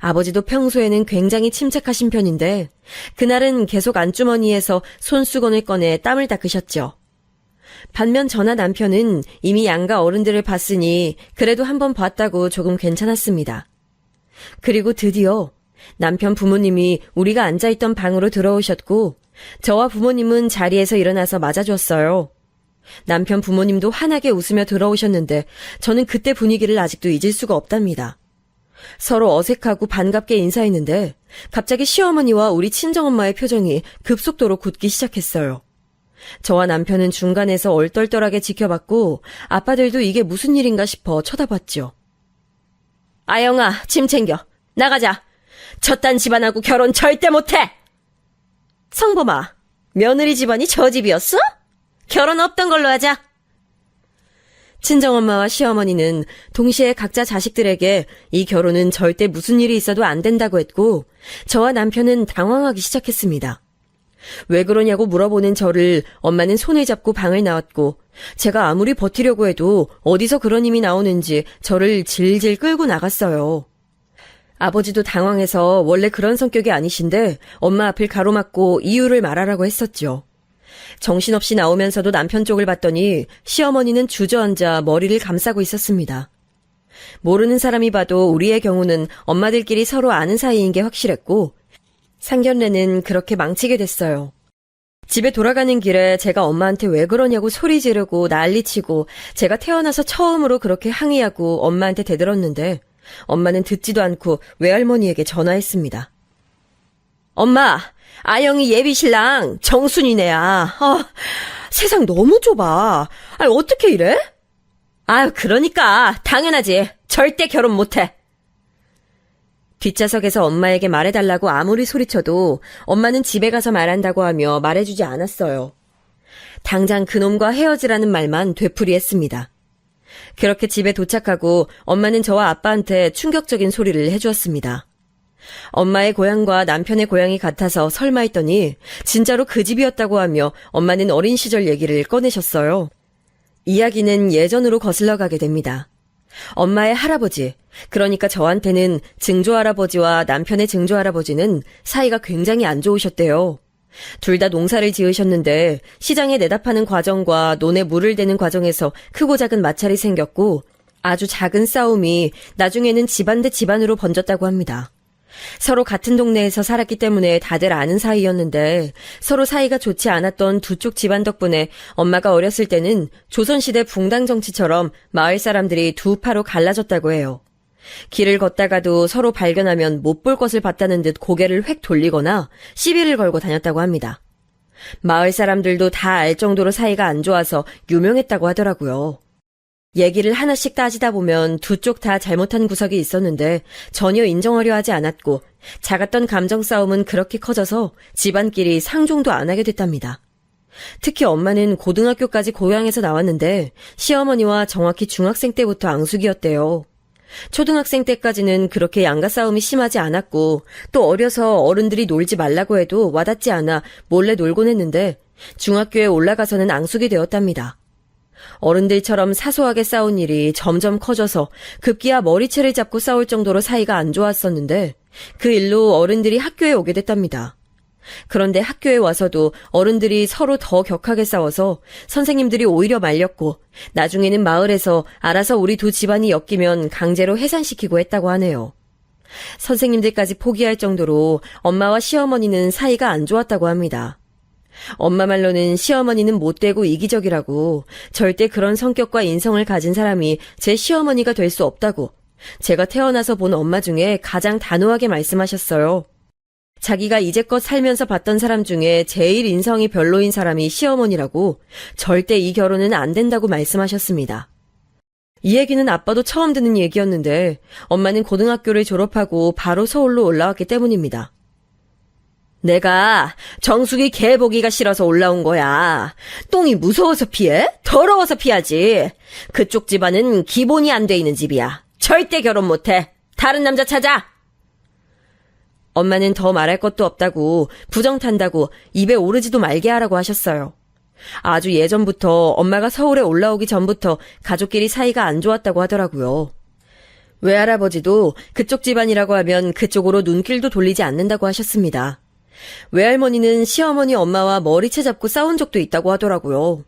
S2: 아버지도 평소에는 굉장히 침착하신 편인데 그날은 계속 안주머니에서 손수건을 꺼내 땀을 닦으셨죠. 반면 저나 남편은 이미 양가 어른들을 봤으니 그래도 한번 봤다고 조금 괜찮았습니다. 그리고 드디어 남편 부모님이 우리가 앉아있던 방으로 들어오셨고 저와 부모님은 자리에서 일어나서 맞아줬어요. 남편 부모님도 환하게 웃으며 들어오셨는데 저는 그때 분위기를 아직도 잊을 수가 없답니다. 서로 어색하고 반갑게 인사했는데 갑자기 시어머니와 우리 친정엄마의 표정이 급속도로 굳기 시작했어요. 저와 남편은 중간에서 얼떨떨하게 지켜봤고 아빠들도 이게 무슨 일인가 싶어 쳐다봤죠. 아영아, 짐 챙겨. 나가자. 저딴 집안하고 결혼 절대 못해. 성범아, 며느리 집안이 저 집이었어? 결혼 없던 걸로 하자. 친정엄마와 시어머니는 동시에 각자 자식들에게 이 결혼은 절대 무슨 일이 있어도 안 된다고 했고 저와 남편은 당황하기 시작했습니다. 왜 그러냐고 물어보는 저를 엄마는 손을 잡고 방을 나왔고 제가 아무리 버티려고 해도 어디서 그런 힘이 나오는지 저를 질질 끌고 나갔어요. 아버지도 당황해서 원래 그런 성격이 아니신데 엄마 앞을 가로막고 이유를 말하라고 했었죠. 정신없이 나오면서도 남편 쪽을 봤더니 시어머니는 주저앉아 머리를 감싸고 있었습니다. 모르는 사람이 봐도 우리의 경우는 엄마들끼리 서로 아는 사이인 게 확실했고 상견례는 그렇게 망치게 됐어요. 집에 돌아가는 길에 제가 엄마한테 왜 그러냐고 소리 지르고 난리치고 제가 태어나서 처음으로 그렇게 항의하고 엄마한테 대들었는데 엄마는 듣지도 않고 외할머니에게 전화했습니다. 엄마, 아영이 예비신랑 정순이네야. 세상 너무 좁아. 어떻게 이래? 그러니까 당연하지. 절대 결혼 못해. 뒷좌석에서 엄마에게 말해달라고 아무리 소리쳐도 엄마는 집에 가서 말한다고 하며 말해주지 않았어요. 당장 그놈과 헤어지라는 말만 되풀이했습니다. 그렇게 집에 도착하고 엄마는 저와 아빠한테 충격적인 소리를 해주었습니다. 엄마의 고향과 남편의 고향이 같아서 설마 했더니 진짜로 그 집이었다고 하며 엄마는 어린 시절 얘기를 꺼내셨어요. 이야기는 예전으로 거슬러 가게 됩니다. 엄마의 할아버지, 그러니까 저한테는 증조할아버지와 남편의 증조할아버지는 사이가 굉장히 안 좋으셨대요. 둘 다 농사를 지으셨는데 시장에 내다 파는 과정과 논에 물을 대는 과정에서 크고 작은 마찰이 생겼고 아주 작은 싸움이 나중에는 집안 대 집안으로 번졌다고 합니다. 서로 같은 동네에서 살았기 때문에 다들 아는 사이였는데 서로 사이가 좋지 않았던 두 쪽 집안 덕분에 엄마가 어렸을 때는 조선시대 붕당 정치처럼 마을 사람들이 두 파로 갈라졌다고 해요. 길을 걷다가도 서로 발견하면 못 볼 것을 봤다는 듯 고개를 획 돌리거나 시비를 걸고 다녔다고 합니다. 마을 사람들도 다 알 정도로 사이가 안 좋아서 유명했다고 하더라고요. 얘기를 하나씩 따지다 보면 두 쪽 다 잘못한 구석이 있었는데 전혀 인정하려 하지 않았고 작았던 감정 싸움은 그렇게 커져서 집안끼리 상종도 안 하게 됐답니다. 특히 엄마는 고등학교까지 고향에서 나왔는데 시어머니와 정확히 중학생 때부터 앙숙이었대요. 초등학생 때까지는 그렇게 양가 싸움이 심하지 않았고 또 어려서 어른들이 놀지 말라고 해도 와닿지 않아 몰래 놀곤 했는데 중학교에 올라가서는 앙숙이 되었답니다. 어른들처럼 사소하게 싸운 일이 점점 커져서 급기야 머리채를 잡고 싸울 정도로 사이가 안 좋았었는데 그 일로 어른들이 학교에 오게 됐답니다. 그런데 학교에 와서도 어른들이 서로 더 격하게 싸워서 선생님들이 오히려 말렸고 나중에는 마을에서 알아서 우리 두 집안이 엮이면 강제로 해산시키고 했다고 하네요. 선생님들까지 포기할 정도로 엄마와 시어머니는 사이가 안 좋았다고 합니다. 엄마 말로는 시어머니는 못되고 이기적이라고 절대 그런 성격과 인성을 가진 사람이 제 시어머니가 될 수 없다고 제가 태어나서 본 엄마 중에 가장 단호하게 말씀하셨어요. 자기가 이제껏 살면서 봤던 사람 중에 제일 인성이 별로인 사람이 시어머니라고 절대 이 결혼은 안 된다고 말씀하셨습니다. 이 얘기는 아빠도 처음 듣는 얘기였는데 엄마는 고등학교를 졸업하고 바로 서울로 올라왔기 때문입니다. 내가 정숙이 개 보기가 싫어서 올라온 거야. 똥이 무서워서 피해? 더러워서 피하지. 그쪽 집안은 기본이 안 돼 있는 집이야. 절대 결혼 못해. 다른 남자 찾아. 엄마는 더 말할 것도 없다고 부정 탄다고 입에 오르지도 말게 하라고 하셨어요. 아주 예전부터 엄마가 서울에 올라오기 전부터 가족끼리 사이가 안 좋았다고 하더라고요. 외할아버지도 그쪽 집안이라고 하면 그쪽으로 눈길도 돌리지 않는다고 하셨습니다. 외할머니는 시어머니 엄마와 머리채 잡고 싸운 적도 있다고 하더라고요.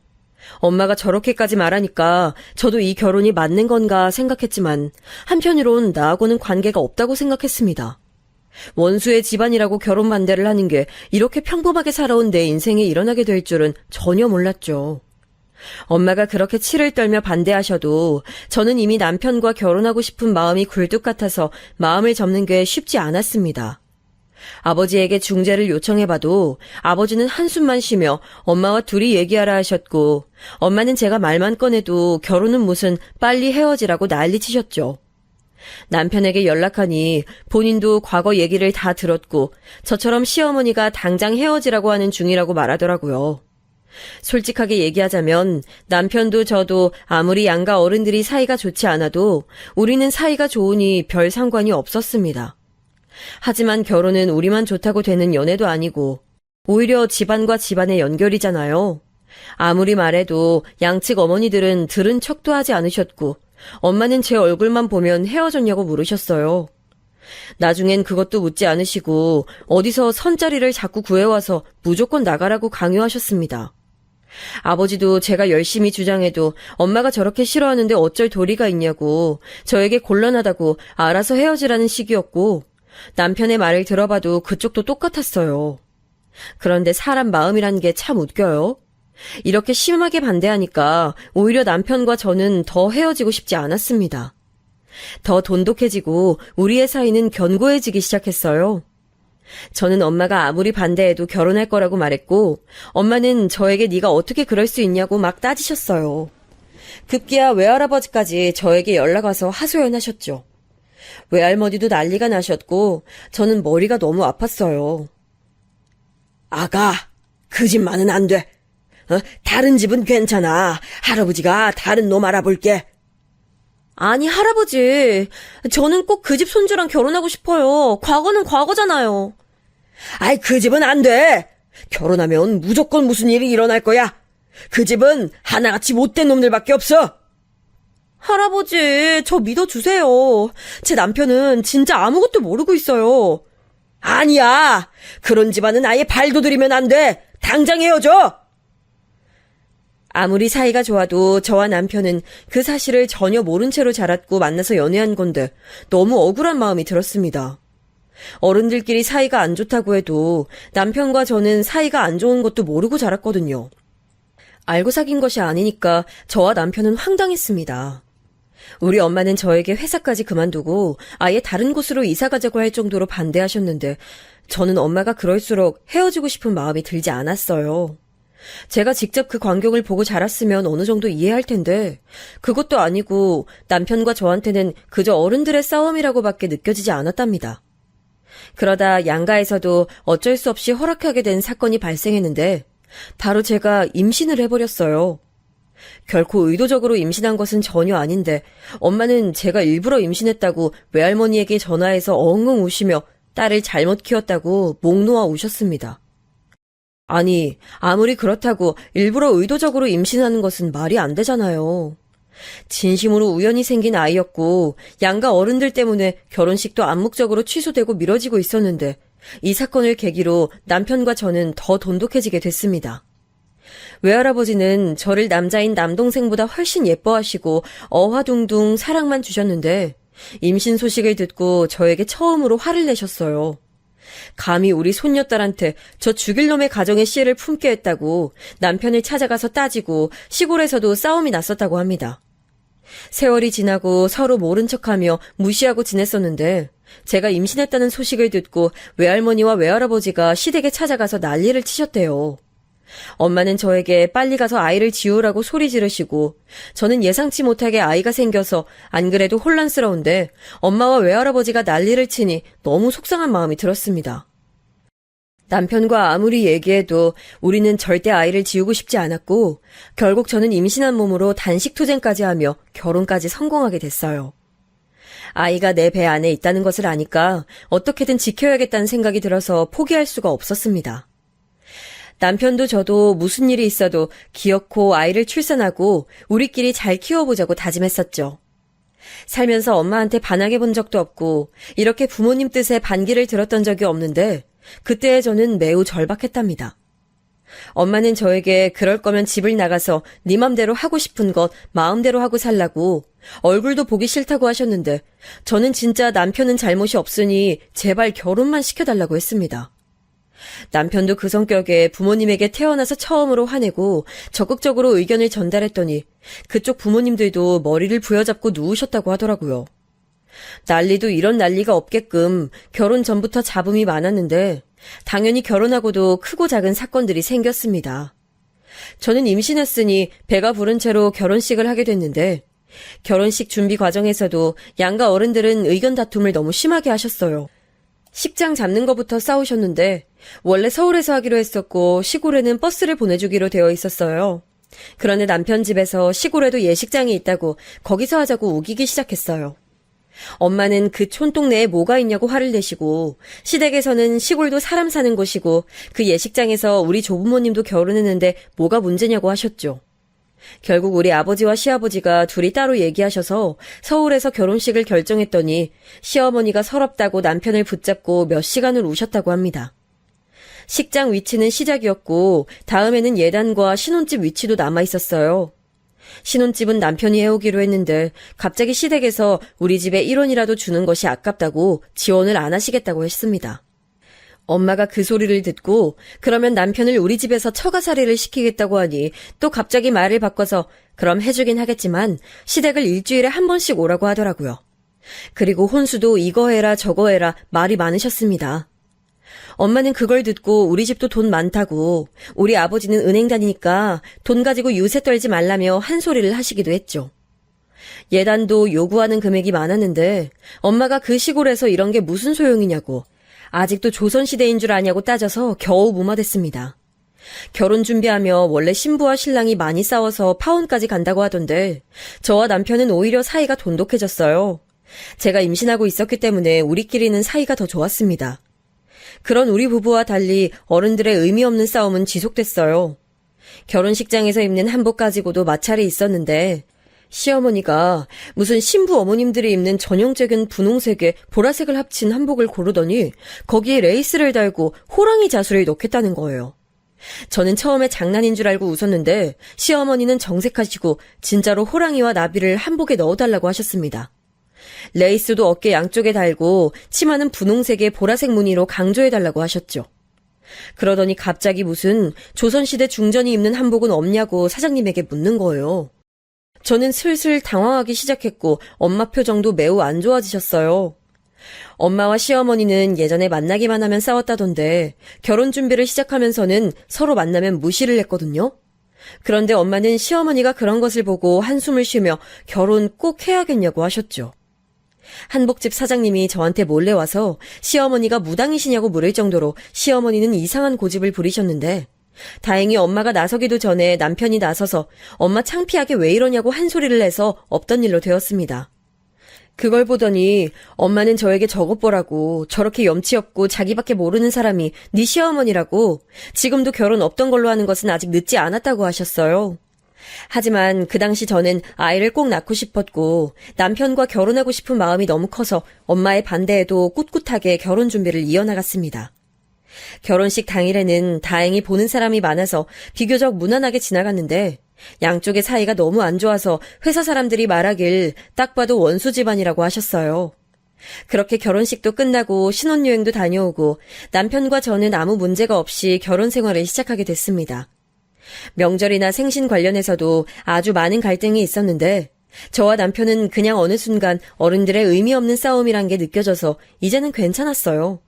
S2: 엄마가 저렇게까지 말하니까 저도 이 결혼이 맞는 건가 생각했지만 한편으론 나하고는 관계가 없다고 생각했습니다. 원수의 집안이라고 결혼 반대를 하는 게 이렇게 평범하게 살아온 내 인생에 일어나게 될 줄은 전혀 몰랐죠. 엄마가 그렇게 치를 떨며 반대하셔도 저는 이미 남편과 결혼하고 싶은 마음이 굴뚝 같아서 마음을 접는 게 쉽지 않았습니다. 아버지에게 중재를 요청해봐도 아버지는 한숨만 쉬며 엄마와 둘이 얘기하라 하셨고 엄마는 제가 말만 꺼내도 결혼은 무슨 빨리 헤어지라고 난리치셨죠. 남편에게 연락하니 본인도 과거 얘기를 다 들었고 저처럼 시어머니가 당장 헤어지라고 하는 중이라고 말하더라고요. 솔직하게 얘기하자면 남편도 저도 아무리 양가 어른들이 사이가 좋지 않아도 우리는 사이가 좋으니 별 상관이 없었습니다. 하지만 결혼은 우리만 좋다고 되는 연애도 아니고 오히려 집안과 집안의 연결이잖아요. 아무리 말해도 양측 어머니들은 들은 척도 하지 않으셨고 엄마는 제 얼굴만 보면 헤어졌냐고 물으셨어요. 나중엔 그것도 묻지 않으시고 어디서 선자리를 자꾸 구해와서 무조건 나가라고 강요하셨습니다. 아버지도 제가 열심히 주장해도 엄마가 저렇게 싫어하는데 어쩔 도리가 있냐고 저에게 곤란하다고 알아서 헤어지라는 식이었고 남편의 말을 들어봐도 그쪽도 똑같았어요. 그런데 사람 마음이란 게 참 웃겨요. 이렇게 심하게 반대하니까 오히려 남편과 저는 더 헤어지고 싶지 않았습니다. 더 돈독해지고 우리의 사이는 견고해지기 시작했어요. 저는 엄마가 아무리 반대해도 결혼할 거라고 말했고 엄마는 저에게 네가 어떻게 그럴 수 있냐고 막 따지셨어요. 급기야 외할아버지까지 저에게 연락 와서 하소연하셨죠. 외할머니도 난리가 나셨고 저는 머리가 너무 아팠어요. 아가, 그 집만은 안 돼. 다른 집은 괜찮아. 할아버지가 다른 놈 알아볼게. 아니, 할아버지. 저는 꼭 그 집 손주랑 결혼하고 싶어요. 과거는 과거잖아요. 아이, 그 집은 안 돼. 결혼하면 무조건 무슨 일이 일어날 거야. 그 집은 하나같이 못된 놈들밖에 없어. 할아버지, 저 믿어주세요. 제 남편은 진짜 아무것도 모르고 있어요. 아니야. 그런 집안은 아예 발도 들이면 안 돼. 당장 헤어져. 아무리 사이가 좋아도 저와 남편은 그 사실을 전혀 모른 채로 자랐고 만나서 연애한 건데 너무 억울한 마음이 들었습니다. 어른들끼리 사이가 안 좋다고 해도 남편과 저는 사이가 안 좋은 것도 모르고 자랐거든요. 알고 사귄 것이 아니니까 저와 남편은 황당했습니다. 우리 엄마는 저에게 회사까지 그만두고 아예 다른 곳으로 이사 가자고 할 정도로 반대하셨는데 저는 엄마가 그럴수록 헤어지고 싶은 마음이 들지 않았어요. 제가 직접 그 광경을 보고 자랐으면 어느 정도 이해할 텐데 그것도 아니고 남편과 저한테는 그저 어른들의 싸움이라고밖에 느껴지지 않았답니다. 그러다 양가에서도 어쩔 수 없이 허락하게 된 사건이 발생했는데 바로 제가 임신을 해버렸어요. 결코 의도적으로 임신한 것은 전혀 아닌데 엄마는 제가 일부러 임신했다고 외할머니에게 전화해서 엉엉 우시며 딸을 잘못 키웠다고 목 놓아 우셨습니다. 아니, 아무리 그렇다고 일부러 의도적으로 임신하는 것은 말이 안 되잖아요. 진심으로 우연히 생긴 아이였고 양가 어른들 때문에 결혼식도 암묵적으로 취소되고 미뤄지고 있었는데 이 사건을 계기로 남편과 저는 더 돈독해지게 됐습니다. 외할아버지는 저를 남자인 남동생보다 훨씬 예뻐하시고 어화둥둥 사랑만 주셨는데 임신 소식을 듣고 저에게 처음으로 화를 내셨어요. 감히 우리 손녀딸한테 저 죽일 놈의 가정의 씨를 품게 했다고 남편을 찾아가서 따지고 시골에서도 싸움이 났었다고 합니다. 세월이 지나고 서로 모른 척하며 무시하고 지냈었는데 제가 임신했다는 소식을 듣고 외할머니와 외할아버지가 시댁에 찾아가서 난리를 치셨대요. 엄마는 저에게 빨리 가서 아이를 지우라고 소리 지르시고 저는 예상치 못하게 아이가 생겨서 안 그래도 혼란스러운데 엄마와 외할아버지가 난리를 치니 너무 속상한 마음이 들었습니다. 남편과 아무리 얘기해도 우리는 절대 아이를 지우고 싶지 않았고 결국 저는 임신한 몸으로 단식투쟁까지 하며 결혼까지 성공하게 됐어요. 아이가 내 배 안에 있다는 것을 아니까 어떻게든 지켜야겠다는 생각이 들어서 포기할 수가 없었습니다. 남편도 저도 무슨 일이 있어도 기어코 아이를 출산하고 우리끼리 잘 키워보자고 다짐했었죠. 살면서 엄마한테 반항해 본 적도 없고 이렇게 부모님 뜻에 반기를 들었던 적이 없는데 그때의 저는 매우 절박했답니다. 엄마는 저에게 그럴 거면 집을 나가서 네 맘대로 하고 싶은 것 마음대로 하고 살라고 얼굴도 보기 싫다고 하셨는데 저는 진짜 남편은 잘못이 없으니 제발 결혼만 시켜달라고 했습니다. 남편도 그 성격에 부모님에게 태어나서 처음으로 화내고 적극적으로 의견을 전달했더니 그쪽 부모님들도 머리를 부여잡고 누우셨다고 하더라고요. 난리도 이런 난리가 없게끔 결혼 전부터 잡음이 많았는데 당연히 결혼하고도 크고 작은 사건들이 생겼습니다. 저는 임신했으니 배가 부른 채로 결혼식을 하게 됐는데 결혼식 준비 과정에서도 양가 어른들은 의견 다툼을 너무 심하게 하셨어요. 식장 잡는 것부터 싸우셨는데 원래 서울에서 하기로 했었고 시골에는 버스를 보내주기로 되어 있었어요. 그런데 남편 집에서 시골에도 예식장이 있다고 거기서 하자고 우기기 시작했어요. 엄마는 그 촌동네에 뭐가 있냐고 화를 내시고 시댁에서는 시골도 사람 사는 곳이고 그 예식장에서 우리 조부모님도 결혼했는데 뭐가 문제냐고 하셨죠. 결국 우리 아버지와 시아버지가 둘이 따로 얘기하셔서 서울에서 결혼식을 결정했더니 시어머니가 서럽다고 남편을 붙잡고 몇 시간을 우셨다고 합니다. 식장 위치는 시작이었고 다음에는 예단과 신혼집 위치도 남아 있었어요. 신혼집은 남편이 해오기로 했는데 갑자기 시댁에서 우리 집에 1원이라도 주는 것이 아깝다고 지원을 안 하시겠다고 했습니다. 엄마가 그 소리를 듣고 그러면 남편을 우리 집에서 처가살이를 시키겠다고 하니 또 갑자기 말을 바꿔서 그럼 해주긴 하겠지만 시댁을 일주일에 한 번씩 오라고 하더라고요. 그리고 혼수도 이거 해라 저거 해라 말이 많으셨습니다. 엄마는 그걸 듣고 우리 집도 돈 많다고 우리 아버지는 은행 다니니까 돈 가지고 유세 떨지 말라며 한 소리를 하시기도 했죠. 예단도 요구하는 금액이 많았는데 엄마가 그 시골에서 이런 게 무슨 소용이냐고 아직도 조선시대인 줄 아냐고 따져서 겨우 무마됐습니다. 결혼 준비하며 원래 신부와 신랑이 많이 싸워서 파혼까지 간다고 하던데 저와 남편은 오히려 사이가 돈독해졌어요. 제가 임신하고 있었기 때문에 우리끼리는 사이가 더 좋았습니다. 그런 우리 부부와 달리 어른들의 의미 없는 싸움은 지속됐어요. 결혼식장에서 입는 한복 가지고도 마찰이 있었는데 시어머니가 무슨 신부 어머님들이 입는 전형적인 분홍색에 보라색을 합친 한복을 고르더니 거기에 레이스를 달고 호랑이 자수를 넣겠다는 거예요. 저는 처음에 장난인 줄 알고 웃었는데 시어머니는 정색하시고 진짜로 호랑이와 나비를 한복에 넣어달라고 하셨습니다. 레이스도 어깨 양쪽에 달고 치마는 분홍색의 보라색 무늬로 강조해달라고 하셨죠. 그러더니 갑자기 무슨 조선시대 중전이 입는 한복은 없냐고 사장님에게 묻는 거예요. 저는 슬슬 당황하기 시작했고 엄마 표정도 매우 안 좋아지셨어요. 엄마와 시어머니는 예전에 만나기만 하면 싸웠다던데 결혼 준비를 시작하면서는 서로 만나면 무시를 했거든요. 그런데 엄마는 시어머니가 그런 것을 보고 한숨을 쉬며 결혼 꼭 해야겠냐고 하셨죠. 한복집 사장님이 저한테 몰래 와서 시어머니가 무당이시냐고 물을 정도로 시어머니는 이상한 고집을 부리셨는데 다행히 엄마가 나서기도 전에 남편이 나서서 엄마 창피하게 왜 이러냐고 한 소리를 내서 없던 일로 되었습니다. 그걸 보더니 엄마는 저에게 저것 보라고 저렇게 염치 없고 자기밖에 모르는 사람이 네 시어머니라고 지금도 결혼 없던 걸로 하는 것은 아직 늦지 않았다고 하셨어요. 하지만 그 당시 저는 아이를 꼭 낳고 싶었고 남편과 결혼하고 싶은 마음이 너무 커서 엄마의 반대에도 꿋꿋하게 결혼 준비를 이어나갔습니다. 결혼식 당일에는 다행히 보는 사람이 많아서 비교적 무난하게 지나갔는데 양쪽의 사이가 너무 안 좋아서 회사 사람들이 말하길 딱 봐도 원수 집안이라고 하셨어요. 그렇게 결혼식도 끝나고 신혼여행도 다녀오고 남편과 저는 아무 문제가 없이 결혼 생활을 시작하게 됐습니다. 명절이나 생신 관련해서도 아주 많은 갈등이 있었는데 저와 남편은 그냥 어느 순간 어른들의 의미 없는 싸움이란 게 느껴져서 이제는 괜찮았어요.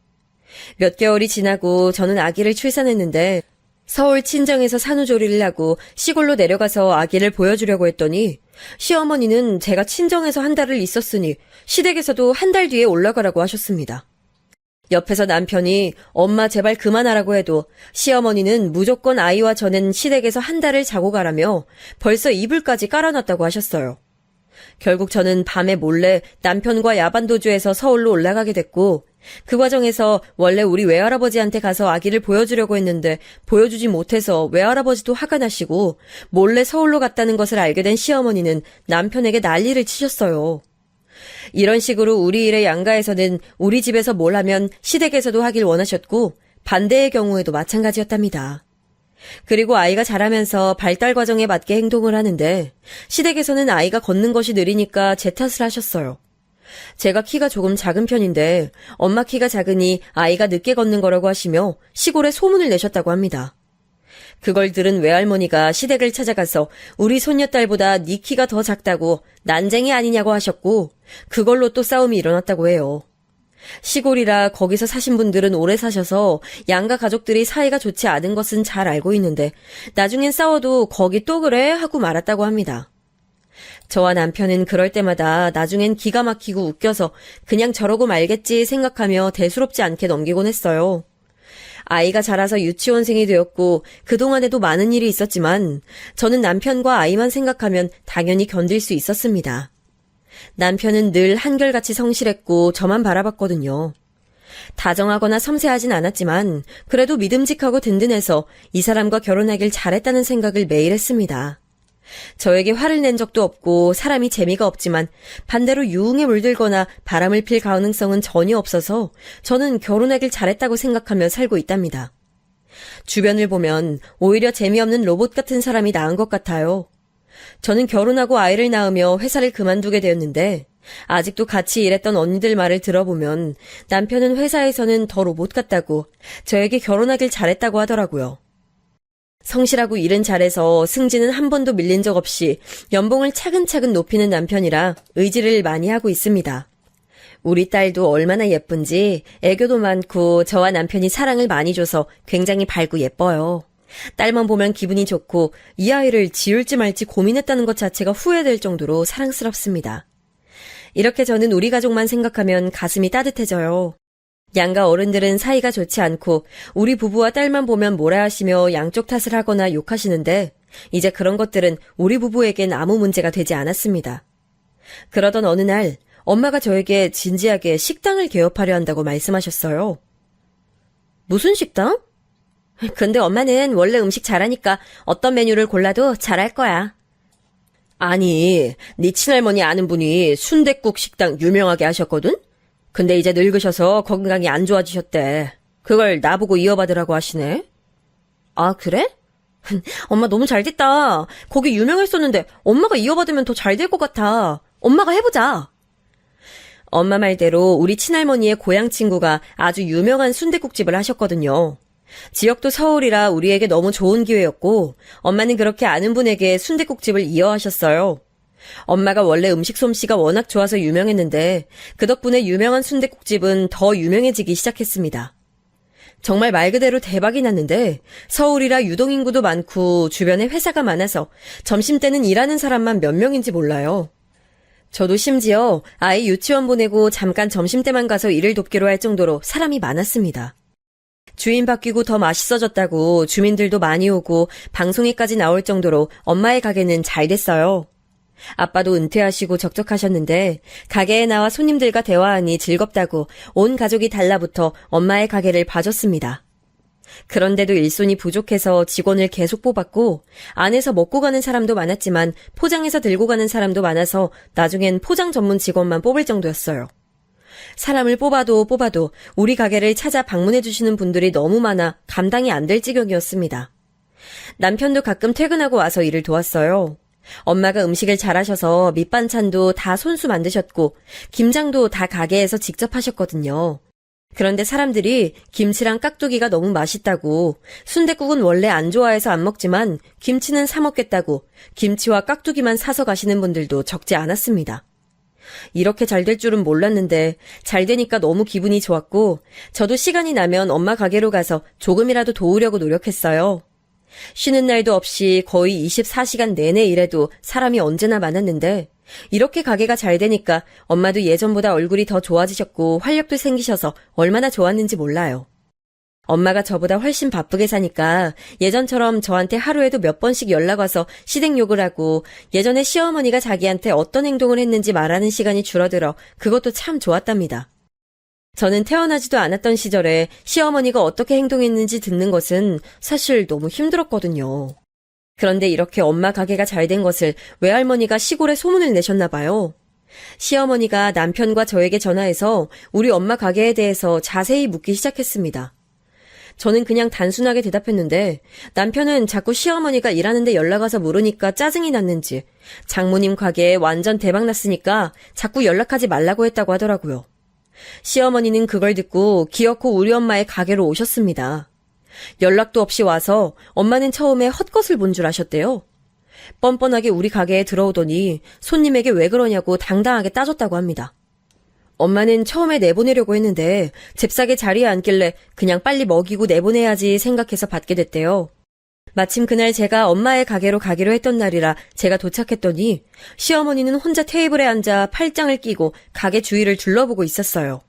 S2: 몇 개월이 지나고 저는 아기를 출산했는데 서울 친정에서 산후조리를 하고 시골로 내려가서 아기를 보여주려고 했더니 시어머니는 제가 친정에서 한 달을 있었으니 시댁에서도 한 달 뒤에 올라가라고 하셨습니다. 옆에서 남편이 엄마 제발 그만하라고 해도 시어머니는 무조건 아이와 저는 시댁에서 한 달을 자고 가라며 벌써 이불까지 깔아놨다고 하셨어요. 결국 저는 밤에 몰래 남편과 야반도주해서 서울로 올라가게 됐고 그 과정에서 원래 우리 외할아버지한테 가서 아기를 보여주려고 했는데 보여주지 못해서 외할아버지도 화가 나시고 몰래 서울로 갔다는 것을 알게 된 시어머니는 남편에게 난리를 치셨어요. 이런 식으로 우리 일의 양가에서는 우리 집에서 뭘 하면 시댁에서도 하길 원하셨고 반대의 경우에도 마찬가지였답니다. 그리고 아이가 자라면서 발달 과정에 맞게 행동을 하는데 시댁에서는 아이가 걷는 것이 느리니까 제 탓을 하셨어요. 제가 키가 조금 작은 편인데 엄마 키가 작으니 아이가 늦게 걷는 거라고 하시며 시골에 소문을 내셨다고 합니다. 그걸 들은 외할머니가 시댁을 찾아가서 우리 손녀딸보다 네 키가 더 작다고 난쟁이 아니냐고 하셨고 그걸로 또 싸움이 일어났다고 해요. 시골이라 거기서 사신 분들은 오래 사셔서 양가 가족들이 사이가 좋지 않은 것은 잘 알고 있는데 나중엔 싸워도 거기 또 그래 하고 말았다고 합니다. 저와 남편은 그럴 때마다 나중엔 기가 막히고 웃겨서 그냥 저러고 말겠지 생각하며 대수롭지 않게 넘기곤 했어요. 아이가 자라서 유치원생이 되었고 그동안에도 많은 일이 있었지만 저는 남편과 아이만 생각하면 당연히 견딜 수 있었습니다. 남편은 늘 한결같이 성실했고 저만 바라봤거든요. 다정하거나 섬세하진 않았지만 그래도 믿음직하고 든든해서 이 사람과 결혼하길 잘했다는 생각을 매일 했습니다. 저에게 화를 낸 적도 없고 사람이 재미가 없지만 반대로 유흥에 물들거나 바람을 필 가능성은 전혀 없어서 저는 결혼하길 잘했다고 생각하며 살고 있답니다. 주변을 보면 오히려 재미없는 로봇 같은 사람이 나은 것 같아요. 저는 결혼하고 아이를 낳으며 회사를 그만두게 되었는데 아직도 같이 일했던 언니들 말을 들어보면 남편은 회사에서는 더 로봇 같다고 저에게 결혼하길 잘했다고 하더라고요. 성실하고 일은 잘해서 승진은 한 번도 밀린 적 없이 연봉을 차근차근 높이는 남편이라 의지를 많이 하고 있습니다. 우리 딸도 얼마나 예쁜지 애교도 많고 저와 남편이 사랑을 많이 줘서 굉장히 밝고 예뻐요. 딸만 보면 기분이 좋고 이 아이를 지울지 말지 고민했다는 것 자체가 후회될 정도로 사랑스럽습니다. 이렇게 저는 우리 가족만 생각하면 가슴이 따뜻해져요. 양가 어른들은 사이가 좋지 않고 우리 부부와 딸만 보면 뭐라 하시며 양쪽 탓을 하거나 욕하시는데 이제 그런 것들은 우리 부부에겐 아무 문제가 되지 않았습니다. 그러던 어느 날 엄마가 저에게 진지하게 식당을 개업하려 한다고 말씀하셨어요. 무슨 식당? 근데 엄마는 원래 음식 잘하니까 어떤 메뉴를 골라도 잘할 거야. 아니, 네 친할머니 아는 분이 순댓국 식당 유명하게 하셨거든? 근데 이제 늙으셔서 건강이 안 좋아지셨대. 그걸 나보고 이어받으라고 하시네. 아, 그래? 엄마 너무 잘됐다. 거기 유명했었는데 엄마가 이어받으면 더 잘 될 것 같아. 엄마가 해보자. 엄마 말대로 우리 친할머니의 고향 친구가 아주 유명한 순댓국집을 하셨거든요. 지역도 서울이라 우리에게 너무 좋은 기회였고 엄마는 그렇게 아는 분에게 순댓국집을 이어하셨어요. 엄마가 원래 음식 솜씨가 워낙 좋아서 유명했는데 그 덕분에 유명한 순댓국집은 더 유명해지기 시작했습니다. 정말 말 그대로 대박이 났는데 서울이라 유동인구도 많고 주변에 회사가 많아서 점심때는 일하는 사람만 몇 명인지 몰라요. 저도 심지어 아이 유치원 보내고 잠깐 점심때만 가서 일을 돕기로 할 정도로 사람이 많았습니다. 주인 바뀌고 더 맛있어졌다고 주민들도 많이 오고 방송에까지 나올 정도로 엄마의 가게는 잘 됐어요. 아빠도 은퇴하시고 적적하셨는데 가게에 나와 손님들과 대화하니 즐겁다고 온 가족이 달라붙어 엄마의 가게를 봐줬습니다. 그런데도 일손이 부족해서 직원을 계속 뽑았고 안에서 먹고 가는 사람도 많았지만 포장해서 들고 가는 사람도 많아서 나중엔 포장 전문 직원만 뽑을 정도였어요. 사람을 뽑아도 우리 가게를 찾아 방문해 주시는 분들이 너무 많아 감당이 안 될 지경이었습니다. 남편도 가끔 퇴근하고 와서 일을 도왔어요. 엄마가 음식을 잘하셔서 밑반찬도 다 손수 만드셨고 김장도 다 가게에서 직접 하셨거든요. 그런데 사람들이 김치랑 깍두기가 너무 맛있다고 순댓국은 원래 안 좋아해서 안 먹지만 김치는 사 먹겠다고 김치와 깍두기만 사서 가시는 분들도 적지 않았습니다. 이렇게 잘 될 줄은 몰랐는데 잘 되니까 너무 기분이 좋았고 저도 시간이 나면 엄마 가게로 가서 조금이라도 도우려고 노력했어요. 쉬는 날도 없이 거의 24시간 내내 일해도 사람이 언제나 많았는데 이렇게 가게가 잘 되니까 엄마도 예전보다 얼굴이 더 좋아지셨고 활력도 생기셔서 얼마나 좋았는지 몰라요. 엄마가 저보다 훨씬 바쁘게 사니까 예전처럼 저한테 하루에도 몇 번씩 연락 와서 시댁욕을 하고 예전에 시어머니가 자기한테 어떤 행동을 했는지 말하는 시간이 줄어들어 그것도 참 좋았답니다. 저는 태어나지도 않았던 시절에 시어머니가 어떻게 행동했는지 듣는 것은 사실 너무 힘들었거든요. 그런데 이렇게 엄마 가게가 잘 된 것을 외할머니가 시골에 소문을 내셨나 봐요. 시어머니가 남편과 저에게 전화해서 우리 엄마 가게에 대해서 자세히 묻기 시작했습니다. 저는 그냥 단순하게 대답했는데 남편은 자꾸 시어머니가 일하는데 연락와서 물으니까 짜증이 났는지 장모님 가게에 완전 대박 났으니까 자꾸 연락하지 말라고 했다고 하더라고요. 시어머니는 그걸 듣고 기어코 우리 엄마의 가게로 오셨습니다. 연락도 없이 와서 엄마는 처음에 헛것을 본 줄 아셨대요. 뻔뻔하게 우리 가게에 들어오더니 손님에게 왜 그러냐고 당당하게 따졌다고 합니다. 엄마는 처음에 내보내려고 했는데 잽싸게 자리에 앉길래 그냥 빨리 먹이고 내보내야지 생각해서 받게 됐대요. 마침 그날 제가 엄마의 가게로 가기로 했던 날이라 제가 도착했더니 시어머니는 혼자 테이블에 앉아 팔짱을 끼고 가게 주위를 둘러보고 있었어요.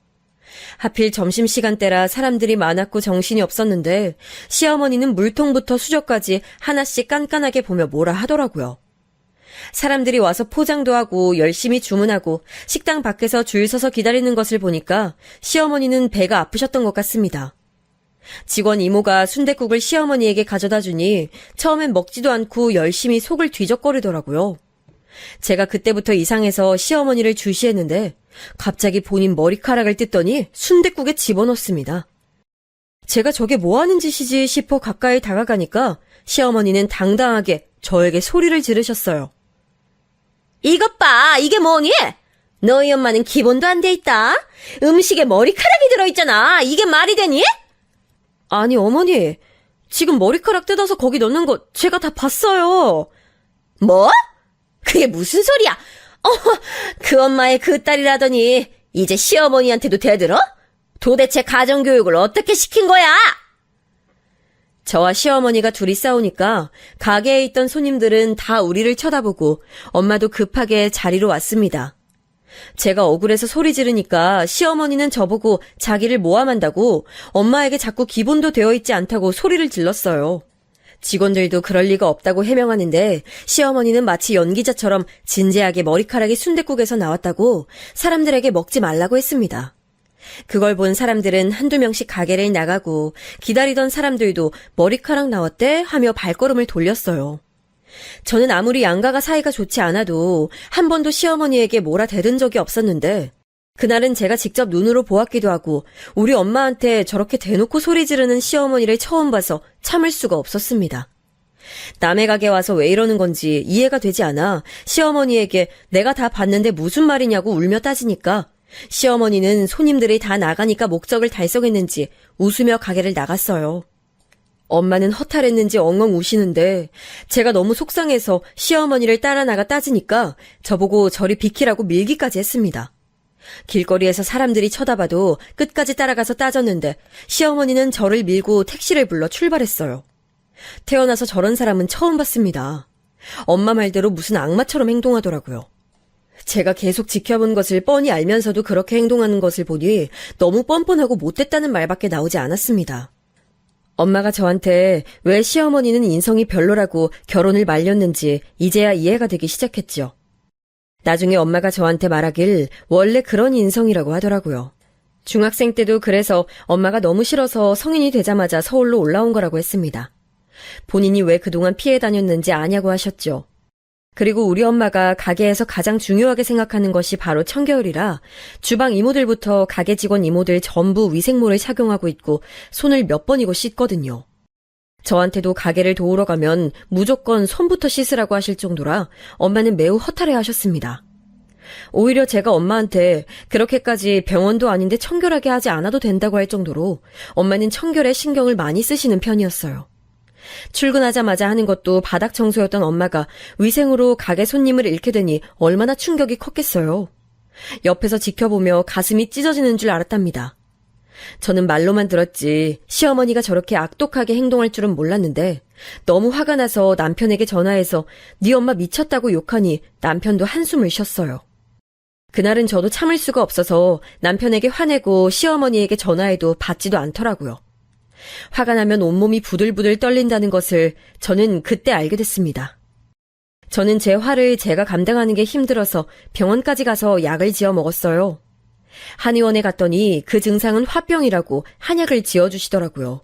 S2: 하필 점심시간대라 사람들이 많았고 정신이 없었는데 시어머니는 물통부터 수저까지 하나씩 깐깐하게 보며 뭐라 하더라고요. 사람들이 와서 포장도 하고 열심히 주문하고 식당 밖에서 줄 서서 기다리는 것을 보니까 시어머니는 배가 아프셨던 것 같습니다. 직원 이모가 순댓국을 시어머니에게 가져다 주니 처음엔 먹지도 않고 열심히 속을 뒤적거리더라고요. 제가 그때부터 이상해서 시어머니를 주시했는데 갑자기 본인 머리카락을 뜯더니 순댓국에 집어넣습니다. 제가 저게 뭐 하는 짓이지 싶어 가까이 다가가니까 시어머니는 당당하게 저에게 소리를 지르셨어요. 이것 봐, 이게 뭐니? 너희 엄마는 기본도 안 돼 있다. 음식에 머리카락이 들어있잖아. 이게 말이 되니? 아니, 어머니. 지금 머리카락 뜯어서 거기 넣는 거 제가 다 봤어요. 뭐? 그게 무슨 소리야? 그 엄마의 그 딸이라더니 이제 시어머니한테도 대들어? 도대체 가정교육을 어떻게 시킨 거야? 저와 시어머니가 둘이 싸우니까 가게에 있던 손님들은 다 우리를 쳐다보고 엄마도 급하게 자리로 왔습니다. 제가 억울해서 소리 지르니까 시어머니는 저보고 자기를 모함한다고 엄마에게 자꾸 기본도 되어 있지 않다고 소리를 질렀어요. 직원들도 그럴 리가 없다고 해명하는데 시어머니는 마치 연기자처럼 진지하게 머리카락이 순댓국에서 나왔다고 사람들에게 먹지 말라고 했습니다. 그걸 본 사람들은 한두 명씩 가게를 나가고 기다리던 사람들도 머리카락 나왔대 하며 발걸음을 돌렸어요. 저는 아무리 양가가 사이가 좋지 않아도 한 번도 시어머니에게 뭐라 대든 적이 없었는데 그날은 제가 직접 눈으로 보았기도 하고 우리 엄마한테 저렇게 대놓고 소리 지르는 시어머니를 처음 봐서 참을 수가 없었습니다. 남의 가게 와서 왜 이러는 건지 이해가 되지 않아 시어머니에게 내가 다 봤는데 무슨 말이냐고 울며 따지니까 시어머니는 손님들이 다 나가니까 목적을 달성했는지 웃으며 가게를 나갔어요. 엄마는 허탈했는지 엉엉 우시는데 제가 너무 속상해서 시어머니를 따라 나가 따지니까 저보고 저리 비키라고 밀기까지 했습니다. 길거리에서 사람들이 쳐다봐도 끝까지 따라가서 따졌는데 시어머니는 저를 밀고 택시를 불러 출발했어요. 태어나서 저런 사람은 처음 봤습니다. 엄마 말대로 무슨 악마처럼 행동하더라고요. 제가 계속 지켜본 것을 뻔히 알면서도 그렇게 행동하는 것을 보니 너무 뻔뻔하고 못됐다는 말밖에 나오지 않았습니다. 엄마가 저한테 왜 시어머니는 인성이 별로라고 결혼을 말렸는지 이제야 이해가 되기 시작했죠. 나중에 엄마가 저한테 말하길 원래 그런 인성이라고 하더라고요. 중학생 때도 그래서 엄마가 너무 싫어서 성인이 되자마자 서울로 올라온 거라고 했습니다. 본인이 왜 그동안 피해 다녔는지 아냐고 하셨죠. 그리고 우리 엄마가 가게에서 가장 중요하게 생각하는 것이 바로 청결이라 주방 이모들부터 가게 직원 이모들 전부 위생모를 착용하고 있고 손을 몇 번이고 씻거든요. 저한테도 가게를 도우러 가면 무조건 손부터 씻으라고 하실 정도라 엄마는 매우 허탈해 하셨습니다. 오히려 제가 엄마한테 그렇게까지 병원도 아닌데 청결하게 하지 않아도 된다고 할 정도로 엄마는 청결에 신경을 많이 쓰시는 편이었어요. 출근하자마자 하는 것도 바닥 청소였던 엄마가 위생으로 가게 손님을 잃게 되니 얼마나 충격이 컸겠어요. 옆에서 지켜보며 가슴이 찢어지는 줄 알았답니다. 저는 말로만 들었지 시어머니가 저렇게 악독하게 행동할 줄은 몰랐는데 너무 화가 나서 남편에게 전화해서 네 엄마 미쳤다고 욕하니 남편도 한숨을 쉬었어요. 그날은 저도 참을 수가 없어서 남편에게 화내고 시어머니에게 전화해도 받지도 않더라고요. 화가 나면 온몸이 부들부들 떨린다는 것을 저는 그때 알게 됐습니다. 저는 제 화를 제가 감당하는 게 힘들어서 병원까지 가서 약을 지어 먹었어요. 한의원에 갔더니 그 증상은 화병이라고 한약을 지어주시더라고요.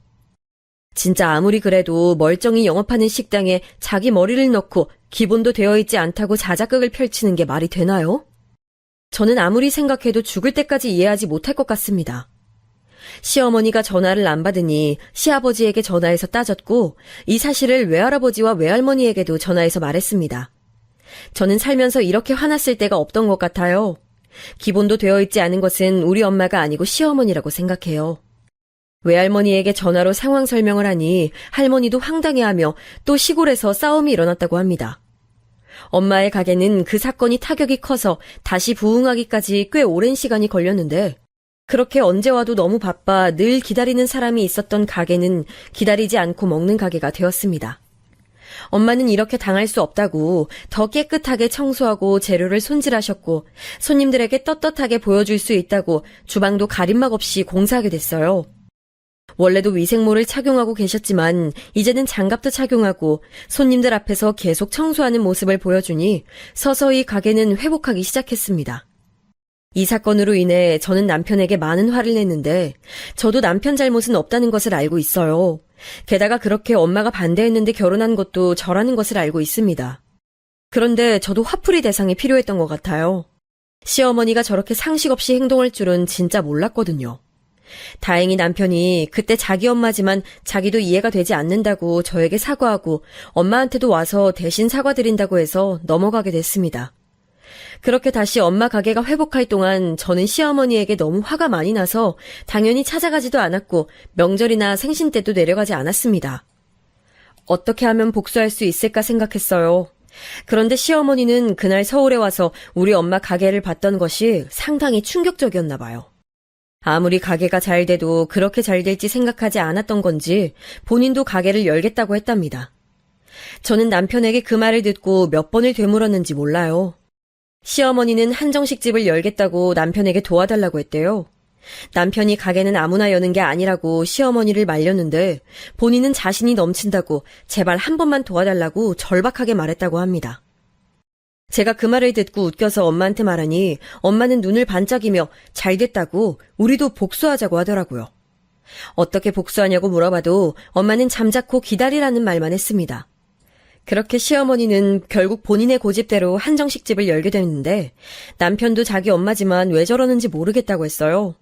S2: 진짜 아무리 그래도 멀쩡히 영업하는 식당에 자기 머리를 넣고 기본도 되어 있지 않다고 자작극을 펼치는 게 말이 되나요? 저는 아무리 생각해도 죽을 때까지 이해하지 못할 것 같습니다. 시어머니가 전화를 안 받으니 시아버지에게 전화해서 따졌고 이 사실을 외할아버지와 외할머니에게도 전화해서 말했습니다. 저는 살면서 이렇게 화났을 때가 없던 것 같아요. 기본도 되어 있지 않은 것은 우리 엄마가 아니고 시어머니라고 생각해요. 외할머니에게 전화로 상황 설명을 하니 할머니도 황당해하며 또 시골에서 싸움이 일어났다고 합니다. 엄마의 가게는 그 사건이 타격이 커서 다시 부흥하기까지 꽤 오랜 시간이 걸렸는데 그렇게 언제 와도 너무 바빠 늘 기다리는 사람이 있었던 가게는 기다리지 않고 먹는 가게가 되었습니다. 엄마는 이렇게 당할 수 없다고 더 깨끗하게 청소하고 재료를 손질하셨고 손님들에게 떳떳하게 보여줄 수 있다고 주방도 가림막 없이 공사하게 됐어요. 원래도 위생모를 착용하고 계셨지만 이제는 장갑도 착용하고 손님들 앞에서 계속 청소하는 모습을 보여주니 서서히 가게는 회복하기 시작했습니다. 이 사건으로 인해 저는 남편에게 많은 화를 냈는데 저도 남편 잘못은 없다는 것을 알고 있어요. 게다가 그렇게 엄마가 반대했는데 결혼한 것도 저라는 것을 알고 있습니다. 그런데 저도 화풀이 대상이 필요했던 것 같아요. 시어머니가 저렇게 상식 없이 행동할 줄은 진짜 몰랐거든요. 다행히 남편이 그때 자기 엄마지만 자기도 이해가 되지 않는다고 저에게 사과하고 엄마한테도 와서 대신 사과드린다고 해서 넘어가게 됐습니다. 그렇게 다시 엄마 가게가 회복할 동안 저는 시어머니에게 너무 화가 많이 나서 당연히 찾아가지도 않았고 명절이나 생신 때도 내려가지 않았습니다. 어떻게 하면 복수할 수 있을까 생각했어요. 그런데 시어머니는 그날 서울에 와서 우리 엄마 가게를 봤던 것이 상당히 충격적이었나 봐요. 아무리 가게가 잘 돼도 그렇게 잘 될지 생각하지 않았던 건지 본인도 가게를 열겠다고 했답니다. 저는 남편에게 그 말을 듣고 몇 번을 되물었는지 몰라요. 시어머니는 한정식집을 열겠다고 남편에게 도와달라고 했대요. 남편이 가게는 아무나 여는 게 아니라고 시어머니를 말렸는데 본인은 자신이 넘친다고 제발 한 번만 도와달라고 절박하게 말했다고 합니다. 제가 그 말을 듣고 웃겨서 엄마한테 말하니 엄마는 눈을 반짝이며 잘 됐다고 우리도 복수하자고 하더라고요. 어떻게 복수하냐고 물어봐도 엄마는 잠자코 기다리라는 말만 했습니다. 그렇게 시어머니는 결국 본인의 고집대로 한정식집을 열게 됐는데 남편도 자기 엄마지만 왜 저러는지 모르겠다고 했어요.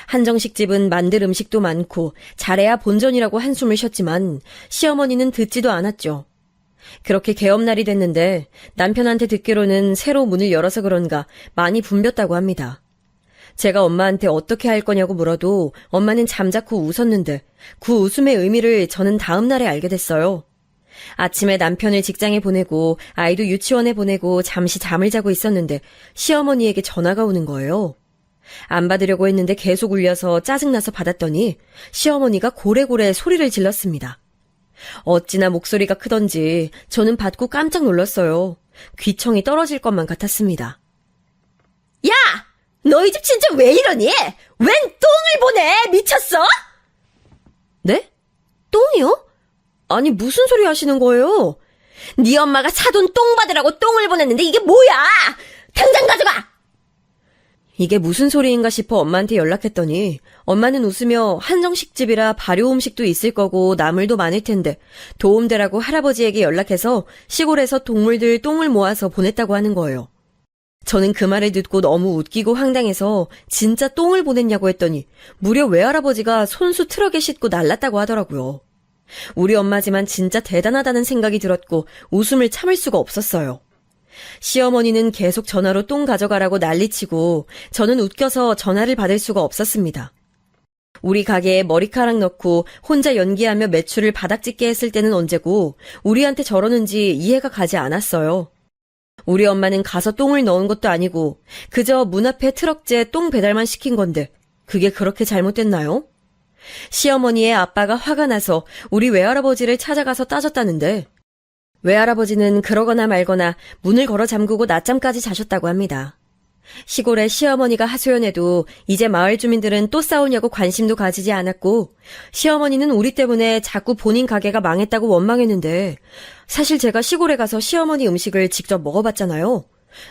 S2: 한정식집은 만들 음식도 많고 잘해야 본전이라고 한숨을 쉬었지만 시어머니는 듣지도 않았죠. 그렇게 개업날이 됐는데 남편한테 듣기로는 새로 문을 열어서 그런가 많이 붐볐다고 합니다. 제가 엄마한테 어떻게 할 거냐고 물어도 엄마는 잠자코 웃었는데 그 웃음의 의미를 저는 다음 날에 알게 됐어요. 아침에 남편을 직장에 보내고 아이도 유치원에 보내고 잠시 잠을 자고 있었는데 시어머니에게 전화가 오는 거예요. 안 받으려고 했는데 계속 울려서 짜증나서 받았더니 시어머니가 고래고래 소리를 질렀습니다. 어찌나 목소리가 크던지 저는 받고 깜짝 놀랐어요. 귀청이 떨어질 것만 같았습니다. 야! 너희 집 진짜 왜 이러니? 웬 똥을 보내? 미쳤어? 네? 똥이요? 아니 무슨 소리 하시는 거예요? 네 엄마가 사돈 똥 받으라고 똥을 보냈는데 이게 뭐야? 당장 가져가! 이게 무슨 소리인가 싶어 엄마한테 연락했더니 엄마는 웃으며 한정식집이라 발효 음식도 있을 거고 나물도 많을 텐데 도움되라고 할아버지에게 연락해서 시골에서 동물들 똥을 모아서 보냈다고 하는 거예요. 저는 그 말을 듣고 너무 웃기고 황당해서 진짜 똥을 보냈냐고 했더니 무려 외할아버지가 손수 트럭에 싣고 날랐다고 하더라고요. 우리 엄마지만 진짜 대단하다는 생각이 들었고 웃음을 참을 수가 없었어요. 시어머니는 계속 전화로 똥 가져가라고 난리치고 저는 웃겨서 전화를 받을 수가 없었습니다. 우리 가게에 머리카락 넣고 혼자 연기하며 매출을 바닥짓게 했을 때는 언제고 우리한테 저러는지 이해가 가지 않았어요. 우리 엄마는 가서 똥을 넣은 것도 아니고 그저 문 앞에 트럭째 똥 배달만 시킨 건데 그게 그렇게 잘못됐나요? 시어머니의 아빠가 화가 나서 우리 외할아버지를 찾아가서 따졌다는데 외할아버지는 그러거나 말거나 문을 걸어 잠그고 낮잠까지 자셨다고 합니다. 시골에 시어머니가 하소연해도 이제 마을 주민들은 또 싸우냐고 관심도 가지지 않았고 시어머니는 우리 때문에 자꾸 본인 가게가 망했다고 원망했는데 사실 제가 시골에 가서 시어머니 음식을 직접 먹어봤잖아요.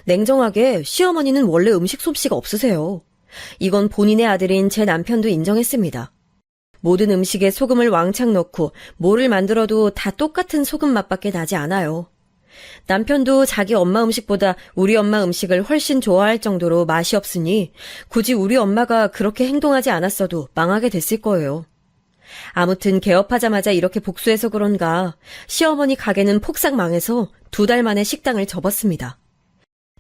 S2: 냉정하게 시어머니는 원래 음식 솜씨가 없으세요. 이건 본인의 아들인 제 남편도 인정했습니다. 모든 음식에 소금을 왕창 넣고 뭐를 만들어도 다 똑같은 소금 맛밖에 나지 않아요. 남편도 자기 엄마 음식보다 우리 엄마 음식을 훨씬 좋아할 정도로 맛이 없으니 굳이 우리 엄마가 그렇게 행동하지 않았어도 망하게 됐을 거예요. 아무튼 개업하자마자 이렇게 복수해서 그런가 시어머니 가게는 폭삭 망해서 2달 만에 식당을 접었습니다.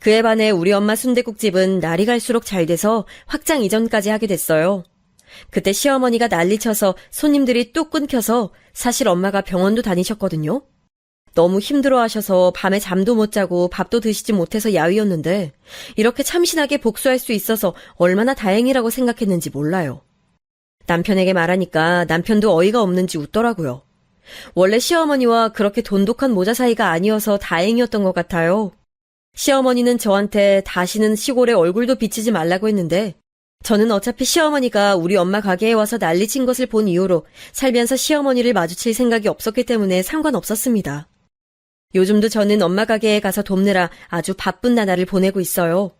S2: 그에 반해 우리 엄마 순댓국집은 날이 갈수록 잘 돼서 확장 이전까지 하게 됐어요. 그때 시어머니가 난리쳐서 손님들이 뚝 끊겨서 사실 엄마가 병원도 다니셨거든요. 너무 힘들어하셔서 밤에 잠도 못 자고 밥도 드시지 못해서 야위었는데 이렇게 참신하게 복수할 수 있어서 얼마나 다행이라고 생각했는지 몰라요. 남편에게 말하니까 남편도 어이가 없는지 웃더라고요. 원래 시어머니와 그렇게 돈독한 모자 사이가 아니어서 다행이었던 것 같아요. 시어머니는 저한테 다시는 시골에 얼굴도 비치지 말라고 했는데 저는 어차피 시어머니가 우리 엄마 가게에 와서 난리친 것을 본 이후로 살면서 시어머니를 마주칠 생각이 없었기 때문에 상관없었습니다. 요즘도 저는 엄마 가게에 가서 돕느라 아주 바쁜 나날을 보내고 있어요.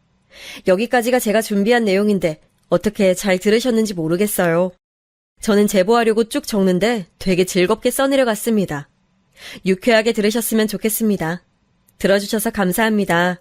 S2: 여기까지가 제가 준비한 내용인데 어떻게 잘 들으셨는지 모르겠어요. 저는 제보하려고 쭉 적는데 되게 즐겁게 써내려갔습니다. 유쾌하게 들으셨으면 좋겠습니다. 들어주셔서 감사합니다.